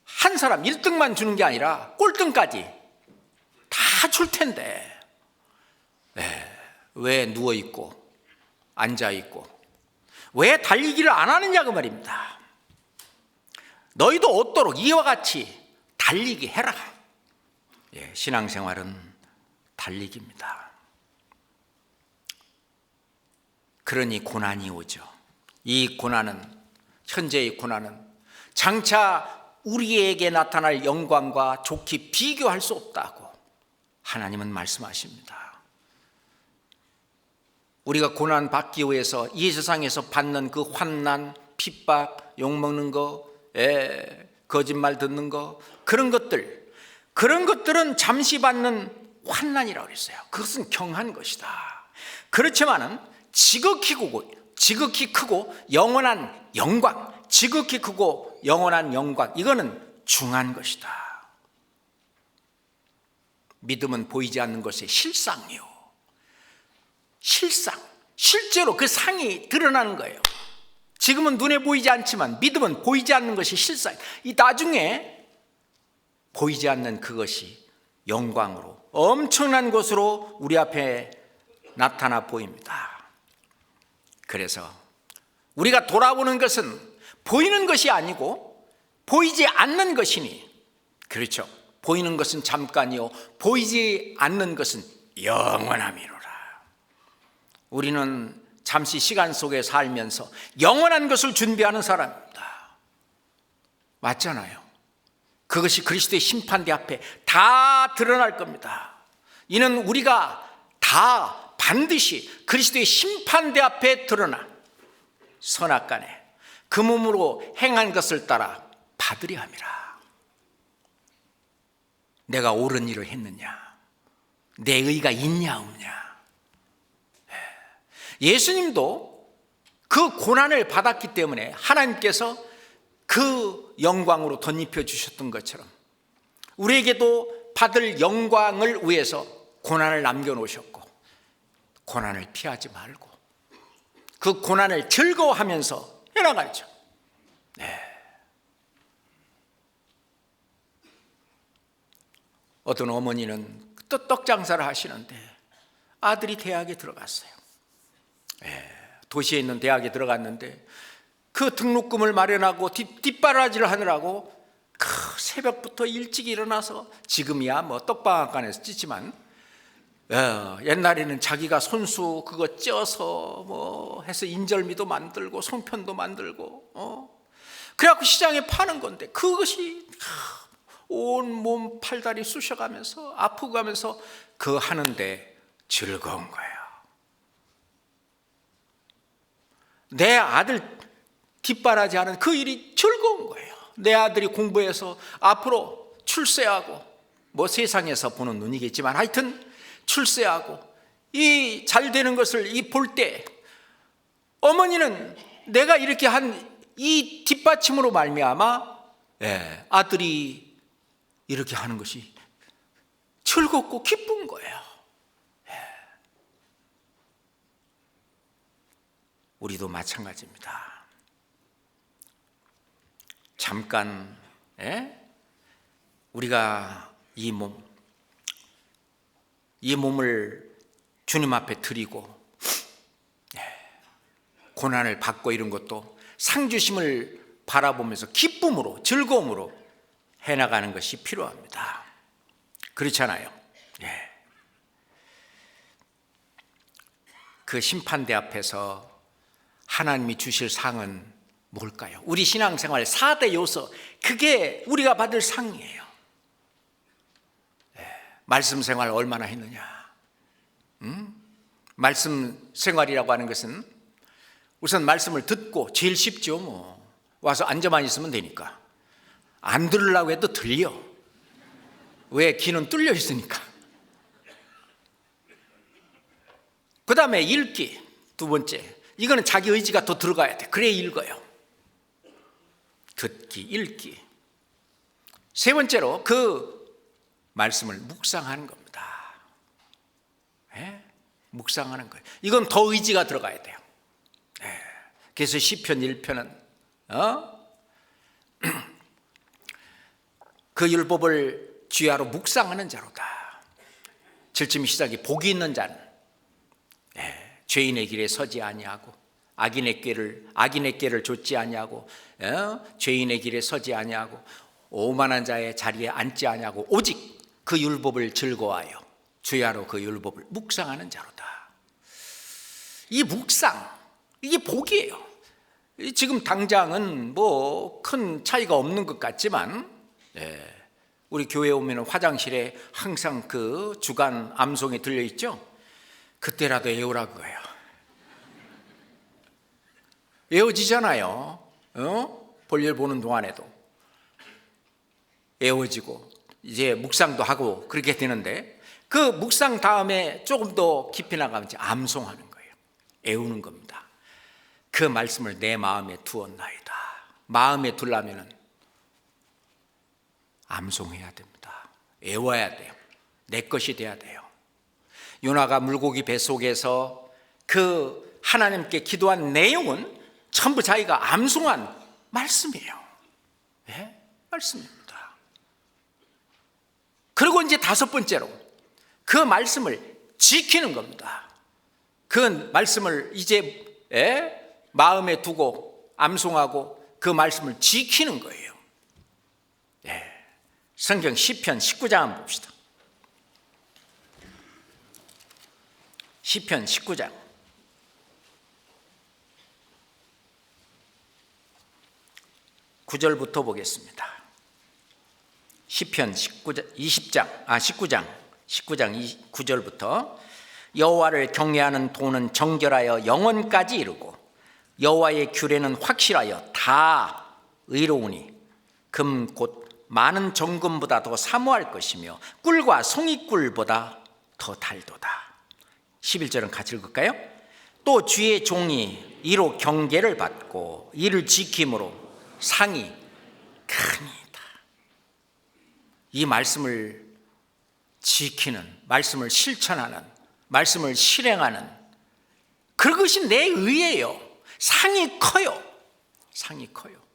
한 사람 1등만 주는 게 아니라 꼴등까지 다 줄 텐데, 왜 누워있고 앉아있고 왜 달리기를 안 하느냐 그 말입니다. 너희도 얻도록 이와 같이 달리기 해라. 신앙생활은 달리기입니다. 그러니 고난이 오죠. 이 고난은, 현재의 고난은 장차 우리에게 나타날 영광과 좋게 비교할 수 없다고 하나님은 말씀하십니다. 우리가 고난 받기 위해서 이 세상에서 받는 그 환난, 핍박, 욕먹는 거, 거짓말 듣는 거, 그런 것들은 잠시 받는 환난이라고 그랬어요. 그것은 경한 것이다. 그렇지만은 지극히 크고 영원한 영광, 지극히 크고 영원한 영광, 이거는 중한 것이다. 믿음은 보이지 않는 것의 실상이요. 실제로 그 상이 드러나는 거예요. 지금은 눈에 보이지 않지만 믿음은 보이지 않는 것이 실상. 이 나중에 보이지 않는 그것이 영광으로, 엄청난 것으로 우리 앞에 나타나 보입니다. 그래서 우리가 돌아보는 것은 보이는 것이 아니고 보이지 않는 것이니, 그렇죠, 보이는 것은 잠깐이요 보이지 않는 것은 영원함이로라. 우리는 잠시 시간 속에 살면서 영원한 것을 준비하는 사람입니다. 맞잖아요. 그것이 그리스도의 심판대 앞에 다 드러날 겁니다. 이는 우리가 다 반드시 그리스도의 심판대 앞에 드러나 선악간에 그 몸으로 행한 것을 따라 받으려 함이라. 내가 옳은 일을 했느냐, 내 의가 있냐 없냐. 예수님도 그 고난을 받았기 때문에 하나님께서 그 영광으로 덧입혀 주셨던 것처럼 우리에게도 받을 영광을 위해서 고난을 남겨놓으셨고, 고난을 피하지 말고 그 고난을 즐거워하면서 해나가죠. 어떤 어머니는 또 떡장사를 하시는데 아들이 대학에 들어갔어요. 도시에 있는 대학에 들어갔는데 그 등록금을 마련하고 뒷바라지를 하느라고 새벽부터 일찍 일어나서, 지금이야 뭐 떡방앗간에서 찢지만 옛날에는 자기가 손수 그거 쪄서 뭐 해서 인절미도 만들고 송편도 만들고 그래갖고 시장에 파는 건데, 그것이 온몸 팔다리 쑤셔가면서 아프고 가면서 그 하는데 즐거운 거예요. 내 아들 뒷바라지 하는 그 일이 즐거운 거예요. 내 아들이 공부해서 앞으로 출세하고, 뭐 세상에서 보는 눈이겠지만 하여튼 출세하고 이 잘 되는 것을 볼 때 어머니는 내가 이렇게 한 이 뒷받침으로 말미암아 아들이 이렇게 하는 것이 즐겁고 기쁜 거예요. 우리도 마찬가지입니다. 잠깐 우리가 이 몸을 주님 앞에 드리고 고난을 받고 이런 것도 상주심을 바라보면서 기쁨으로, 즐거움으로 해나가는 것이 필요합니다. 그렇잖아요. 그 심판대 앞에서 하나님이 주실 상은 뭘까요? 우리 신앙생활 4대 요소, 그게 우리가 받을 상이에요. 말씀 생활 얼마나 했느냐? 말씀 생활이라고 하는 것은 우선 말씀을 듣고, 제일 쉽죠. 뭐 와서 앉아만 있으면 되니까. 안 들으려고 해도 들려. 왜? 귀는 뚫려 있으니까. 그 다음에 읽기, 두 번째. 이거는 자기 의지가 더 들어가야 돼. 그래야 읽어요. 듣기, 읽기. 세 번째로 그 말씀을 묵상하는 겁니다. 묵상하는 거예요. 이건 더 의지가 들어가야 돼요. 그래서 시편 1편은 그 율법을 주야로 묵상하는 자로다. 7절 시작이 복이 있는 자는 죄인의 길에 서지 아니하고 악인의 꾀를 좇지 아니하고 죄인의 길에 서지 아니하고 오만한 자의 자리에 앉지 아니하고 오직 그 율법을 즐거워하여 주야로 그 율법을 묵상하는 자로다. 이 묵상, 이게 복이에요. 지금 당장은 뭐 큰 차이가 없는 것 같지만, 우리 교회 오면 화장실에 항상 그 주간 암송이 들려있죠. 그때라도 애우라 그거예요. 애워지잖아요. 볼일 보는 동안에도 애워지고 이제 묵상도 하고 그렇게 되는데, 그 묵상 다음에 조금 더 깊이 나가면 이제 암송하는 거예요. 애우는 겁니다. 그 말씀을 내 마음에 두었나이다. 마음에 두려면은 암송해야 됩니다. 애워야 돼요. 내 것이 돼야 돼요. 요나가 물고기 뱃속에서 그 하나님께 기도한 내용은 전부 자기가 암송한 말씀이에요. 말씀입니다. 그리고 이제 다섯 번째로 그 말씀을 지키는 겁니다. 그 말씀을 이제 마음에 두고 암송하고 그 말씀을 지키는 거예요. 성경 시편 19장 한번 봅시다. 시편 19장 9절부터 보겠습니다. 시편 19장 9절부터 여호와를 경외하는 도는 정결하여 영원까지 이르고 여호와의 규례는 확실하여 다 의로우니 금 곧 많은 정금보다 더 사모할 것이며 꿀과 송이꿀보다 더 달도다. 11절은 같이 읽을까요? 또 주의 종이 이로 경계를 받고 이를 지킴으로 상이 크니이다. 이 말씀을 지키는, 말씀을 실천하는, 말씀을 실행하는 그것이 내 의예요. 상이 커요. 상이 커요.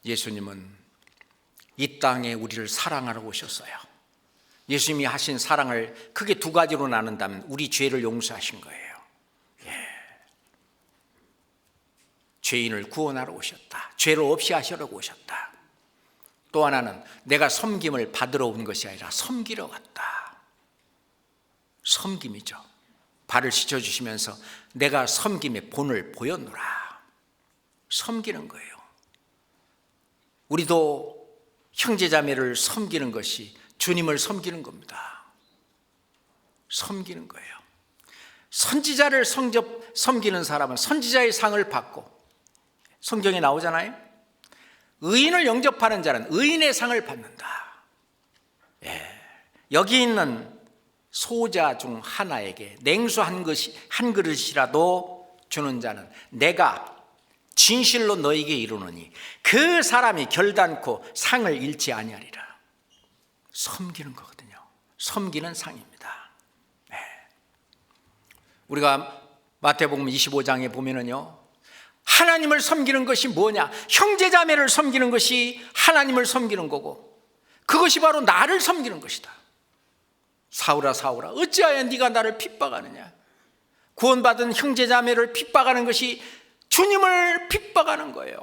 예수님은 이 땅에 우리를 사랑하러 오셨어요. 예수님이 하신 사랑을 크게 두 가지로 나눈다면 우리 죄를 용서하신 거예요. 죄인을 구원하러 오셨다. 죄를 없이 하시려고 오셨다. 또 하나는 내가 섬김을 받으러 온 것이 아니라 섬기러 왔다. 섬김이죠. 발을 씻어주시면서 내가 섬김의 본을 보였노라. 섬기는 거예요. 우리도 형제자매를 섬기는 것이 주님을 섬기는 겁니다. 섬기는 거예요. 선지자를 섬기는 사람은 선지자의 상을 받고, 성경에 나오잖아요. 의인을 영접하는 자는 의인의 상을 받는다. 여기 있는 소자 중 하나에게 냉수 한 그릇이라도 주는 자는 내가 진실로 너에게 이르노니 그 사람이 결단코 상을 잃지 아니하리라. 섬기는 거거든요. 섬기는 상입니다. 우리가 마태복음 25장에 보면은요, 하나님을 섬기는 것이 뭐냐? 형제자매를 섬기는 것이 하나님을 섬기는 거고, 그것이 바로 나를 섬기는 것이다. 사울아 사울아 어찌하여 네가 나를 핍박하느냐? 구원받은 형제자매를 핍박하는 것이 주님을 핍박하는 거예요.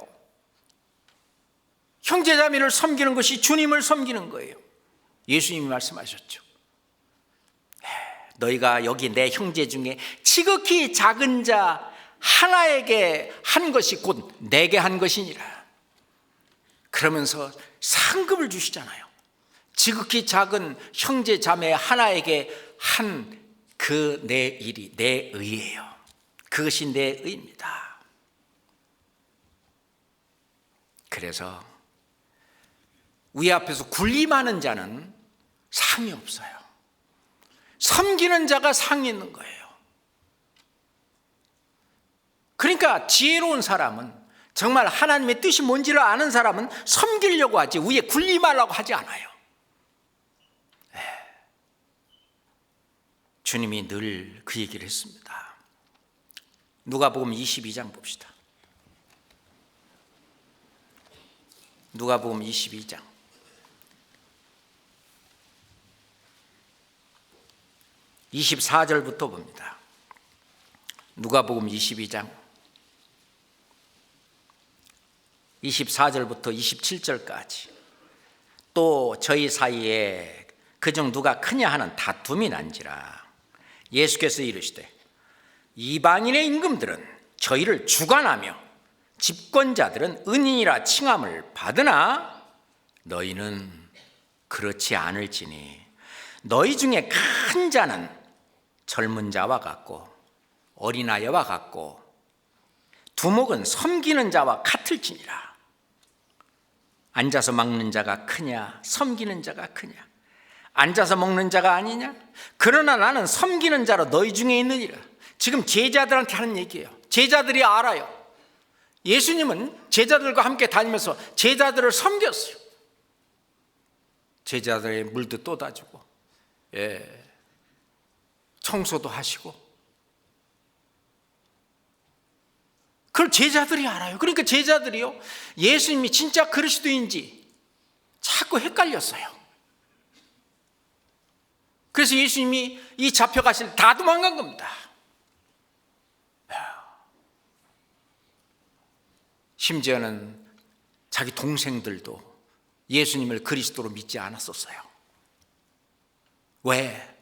형제자매를 섬기는 것이 주님을 섬기는 거예요. 예수님이 말씀하셨죠. 너희가 여기 내 형제 중에 지극히 작은 자 하나에게 한 것이 곧 내게 한 것이니라. 그러면서 상급을 주시잖아요. 지극히 작은 형제 자매 하나에게 한 그 내 일이 내 의예요. 그것이 내 의입니다. 그래서 우리 앞에서 군림하는 자는 상이 없어요. 섬기는 자가 상이 있는 거예요. 그러니까 지혜로운 사람은, 정말 하나님의 뜻이 뭔지를 아는 사람은 섬기려고 하지 위에 군림하려고 하지 않아요. 주님이 늘 그 얘기를 했습니다. 누가복음 22장 봅시다. 누가복음 22장 24절부터 봅니다. 누가복음 22장 24절부터 27절까지 또 저희 사이에 그중 누가 크냐 하는 다툼이 난지라 예수께서 이르시되 이방인의 임금들은 저희를 주관하며 집권자들은 은인이라 칭함을 받으나 너희는 그렇지 않을지니 너희 중에 큰 자는 젊은 자와 같고 어린아이와 같고 두목은 섬기는 자와 같을지니라. 앉아서 먹는 자가 크냐 섬기는 자가 크냐? 앉아서 먹는 자가 아니냐? 그러나 나는 섬기는 자로 너희 중에 있느니라. 지금 제자들한테 하는 얘기예요. 제자들이 알아요. 예수님은 제자들과 함께 다니면서 제자들을 섬겼어요. 제자들의 물도 떠다주고 청소도 하시고. 그걸 제자들이 알아요. 그러니까 제자들이요, 예수님이 진짜 그리스도인지 자꾸 헷갈렸어요. 그래서 예수님이 이 잡혀가실 때 다 도망간 겁니다. 심지어는 자기 동생들도 예수님을 그리스도로 믿지 않았었어요. 왜?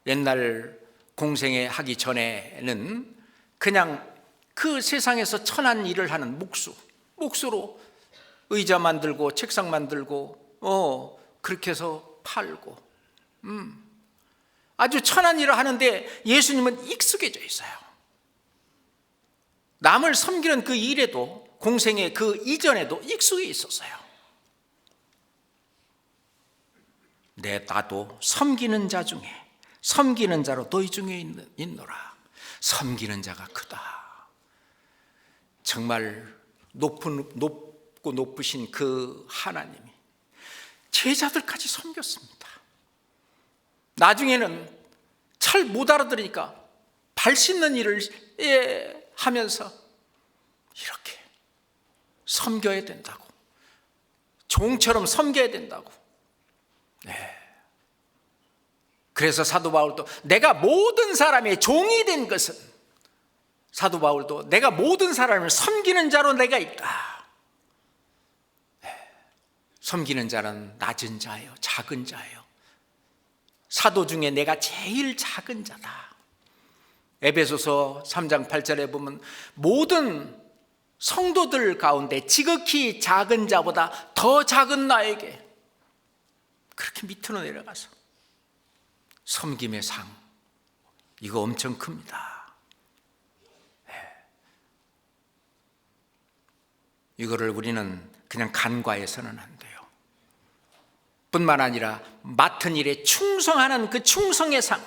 옛날 공생애 하기 전에는 그냥 그 세상에서 천한 일을 하는 묵수로 의자 만들고 책상 만들고 그렇게 해서 팔고 아주 천한 일을 하는데 예수님은 익숙해져 있어요. 남을 섬기는 그 일에도 공생의 그 이전에도 익숙해 있었어요. 나도 섬기는 자 중에 섬기는 자로 너희 중에 있노라. 섬기는 자가 크다. 정말 높고 높으신 그 하나님이 제자들까지 섬겼습니다. 나중에는 잘 못 알아들으니까 발 씻는 일을 하면서 이렇게 섬겨야 된다고, 종처럼 섬겨야 된다고. 그래서 사도 바울도 내가 모든 사람의 종이 된 것은, 사도 바울도 내가 모든 사람을 섬기는 자로 내가 있다. 섬기는 자는 낮은 자예요, 작은 자예요. 사도 중에 내가 제일 작은 자다. 에베소서 3장 8절에 보면 모든 성도들 가운데 지극히 작은 자보다 더 작은 나에게, 그렇게 밑으로 내려가서 섬김의 상, 이거 엄청 큽니다. 이거를 우리는 그냥 간과해서는 안 돼요. 뿐만 아니라 맡은 일에 충성하는 그 충성의 상.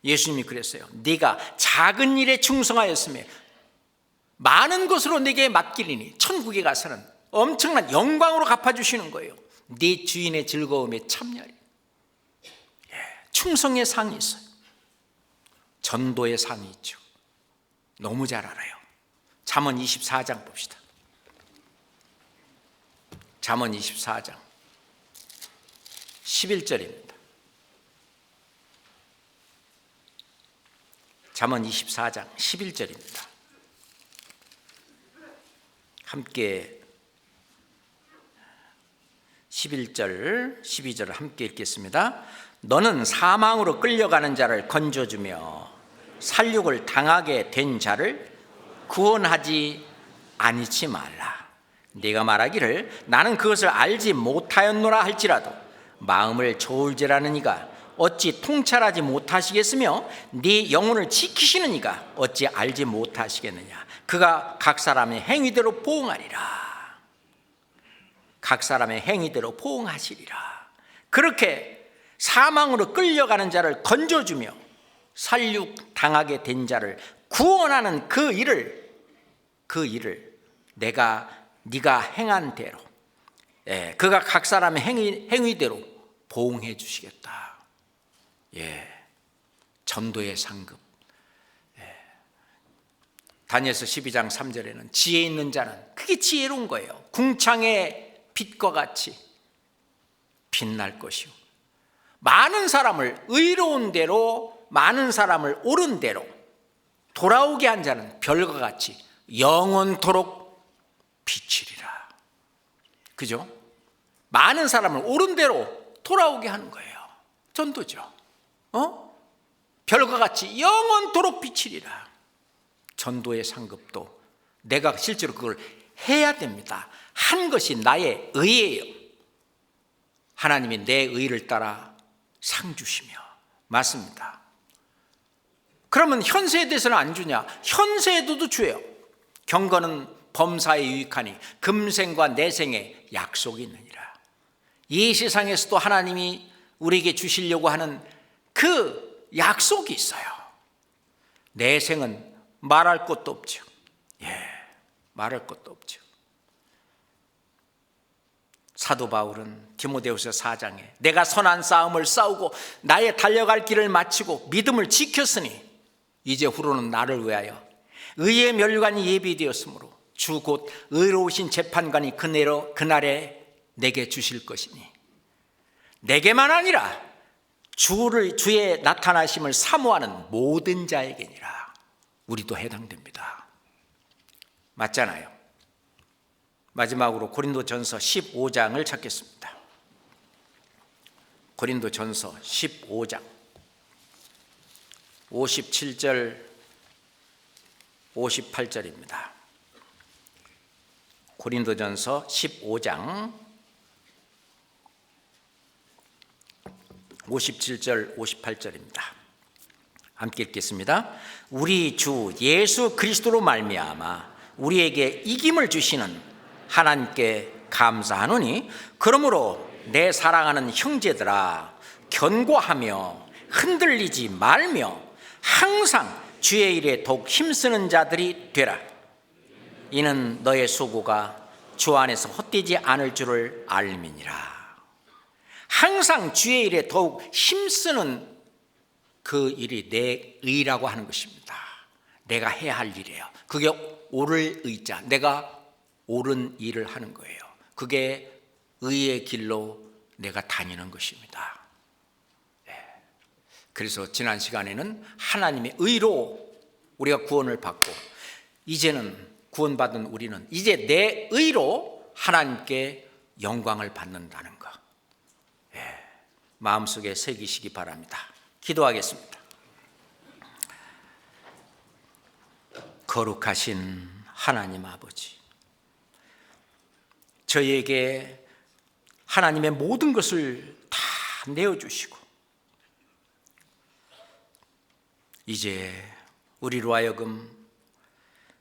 예수님이 그랬어요. 네가 작은 일에 충성하였으며 많은 것으로 네게 맡기리니 천국에 가서는 엄청난 영광으로 갚아주시는 거예요. 네 주인의 즐거움에 참여하리. 충성의 상이 있어요. 전도의 상이 있죠. 너무 잘 알아요. 잠언 24장 봅시다. 잠언 24장 11절입니다. 잠언 24장 11절입니다. 함께 11절, 12절을 함께 읽겠습니다. 너는 사망으로 끌려가는 자를 건져주며 살육을 당하게 된 자를 구원하지 아니치 말라. 네가 말하기를 나는 그것을 알지 못하였노라 할지라도 마음을 저울질하는 이가 어찌 통찰하지 못하시겠으며 네 영혼을 지키시는 이가 어찌 알지 못하시겠느냐. 그가 각 사람의 행위대로 보응하리라. 각 사람의 행위대로 보응하시리라. 그렇게 사망으로 끌려가는 자를 건져주며 살육 당하게 된 자를 구원하는 그 일을 네가 행한 대로, 그가 각 사람의 행위대로 보응해 주시겠다. 전도의 상급. 다니엘서 12장 3절에는 지혜 있는 자는, 그게 지혜로운 거예요. 궁창의 빛과 같이 빛날 것이요 많은 사람을 의로운 대로, 많은 사람을 옳은 대로 돌아오게 한 자는 별과 같이 영원토록 비치리라. 그죠? 많은 사람을 옳은 대로 돌아오게 하는 거예요. 전도죠. 별과 같이 영원토록 비치리라. 전도의 상급도 내가 실제로 그걸 해야 됩니다. 한 것이 나의 의예요. 하나님이 내 의를 따라 상 주시며. 맞습니다. 그러면 현세에 대해서는 안 주냐? 현세에도 주예요. 경건은 범사에 유익하니 금생과 내생에 약속이 있느니라. 이 세상에서도 하나님이 우리에게 주시려고 하는 그 약속이 있어요. 내생은 말할 것도 없죠. 말할 것도 없죠. 사도 바울은 디모데후서 4장에 내가 선한 싸움을 싸우고 나의 달려갈 길을 마치고 믿음을 지켰으니 이제 후로는 나를 위하여 의의 멸관이 예비되었으므로 주 곧 의로우신 재판관이 그날에 내게 주실 것이니 내게만 아니라 주의 나타나심을 사모하는 모든 자에게니라. 우리도 해당됩니다. 맞잖아요. 마지막으로 고린도전서 15장을 찾겠습니다. 고린도전서 15장 57절 58절입니다. 고린도전서 15장 57절 58절입니다. 함께 읽겠습니다. 우리 주 예수 그리스도로 말미암아 우리에게 이김을 주시는 하나님께 감사하노니 그러므로 내 사랑하는 형제들아 견고하며 흔들리지 말며 항상 주의 일에 더욱 힘쓰는 자들이 되라. 이는 너의 수고가 주 안에서 헛되지 않을 줄을 알미니라. 항상 주의 일에 더욱 힘쓰는 그 일이 내 의라고 하는 것입니다. 내가 해야 할 일이에요. 그게 옳을 의자, 내가 옳은 일을 하는 거예요. 그게 의의 길로 내가 다니는 것입니다. 그래서 지난 시간에는 하나님의 의로 우리가 구원을 받고 이제는 구원받은 우리는 이제 내 의로 하나님께 영광을 받는다는 것, 마음속에 새기시기 바랍니다. 기도하겠습니다. 거룩하신 하나님 아버지, 저희에게 하나님의 모든 것을 다 내어주시고 이제 우리로 하여금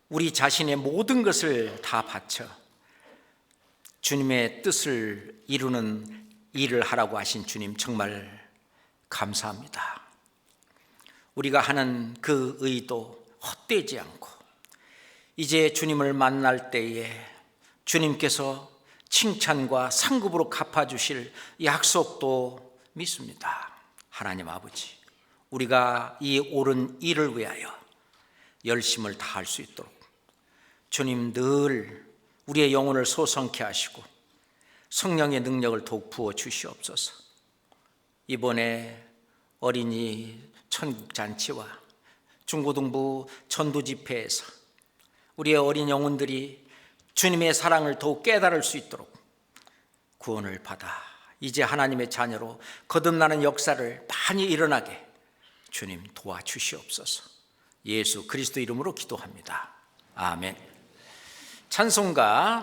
우리 자신의 모든 것을 다 바쳐 주님의 뜻을 이루는 일을 하라고 하신 주님 정말 감사합니다. 우리가 하는 그 의도 헛되지 않고 이제 주님을 만날 때에 주님께서 칭찬과 상급으로 갚아주실 약속도 믿습니다. 하나님 아버지, 우리가 이 옳은 일을 위하여 열심을 다할 수 있도록 주님 늘 우리의 영혼을 소성케 하시고 성령의 능력을 더욱 부어 주시옵소서. 이번에 어린이 천국잔치와 중고등부 전도집회에서 우리의 어린 영혼들이 주님의 사랑을 더욱 깨달을 수 있도록 구원을 받아 이제 하나님의 자녀로 거듭나는 역사를 많이 일어나게 주님 도와주시옵소서. 예수 그리스도 이름으로 기도합니다. 아멘. 찬송가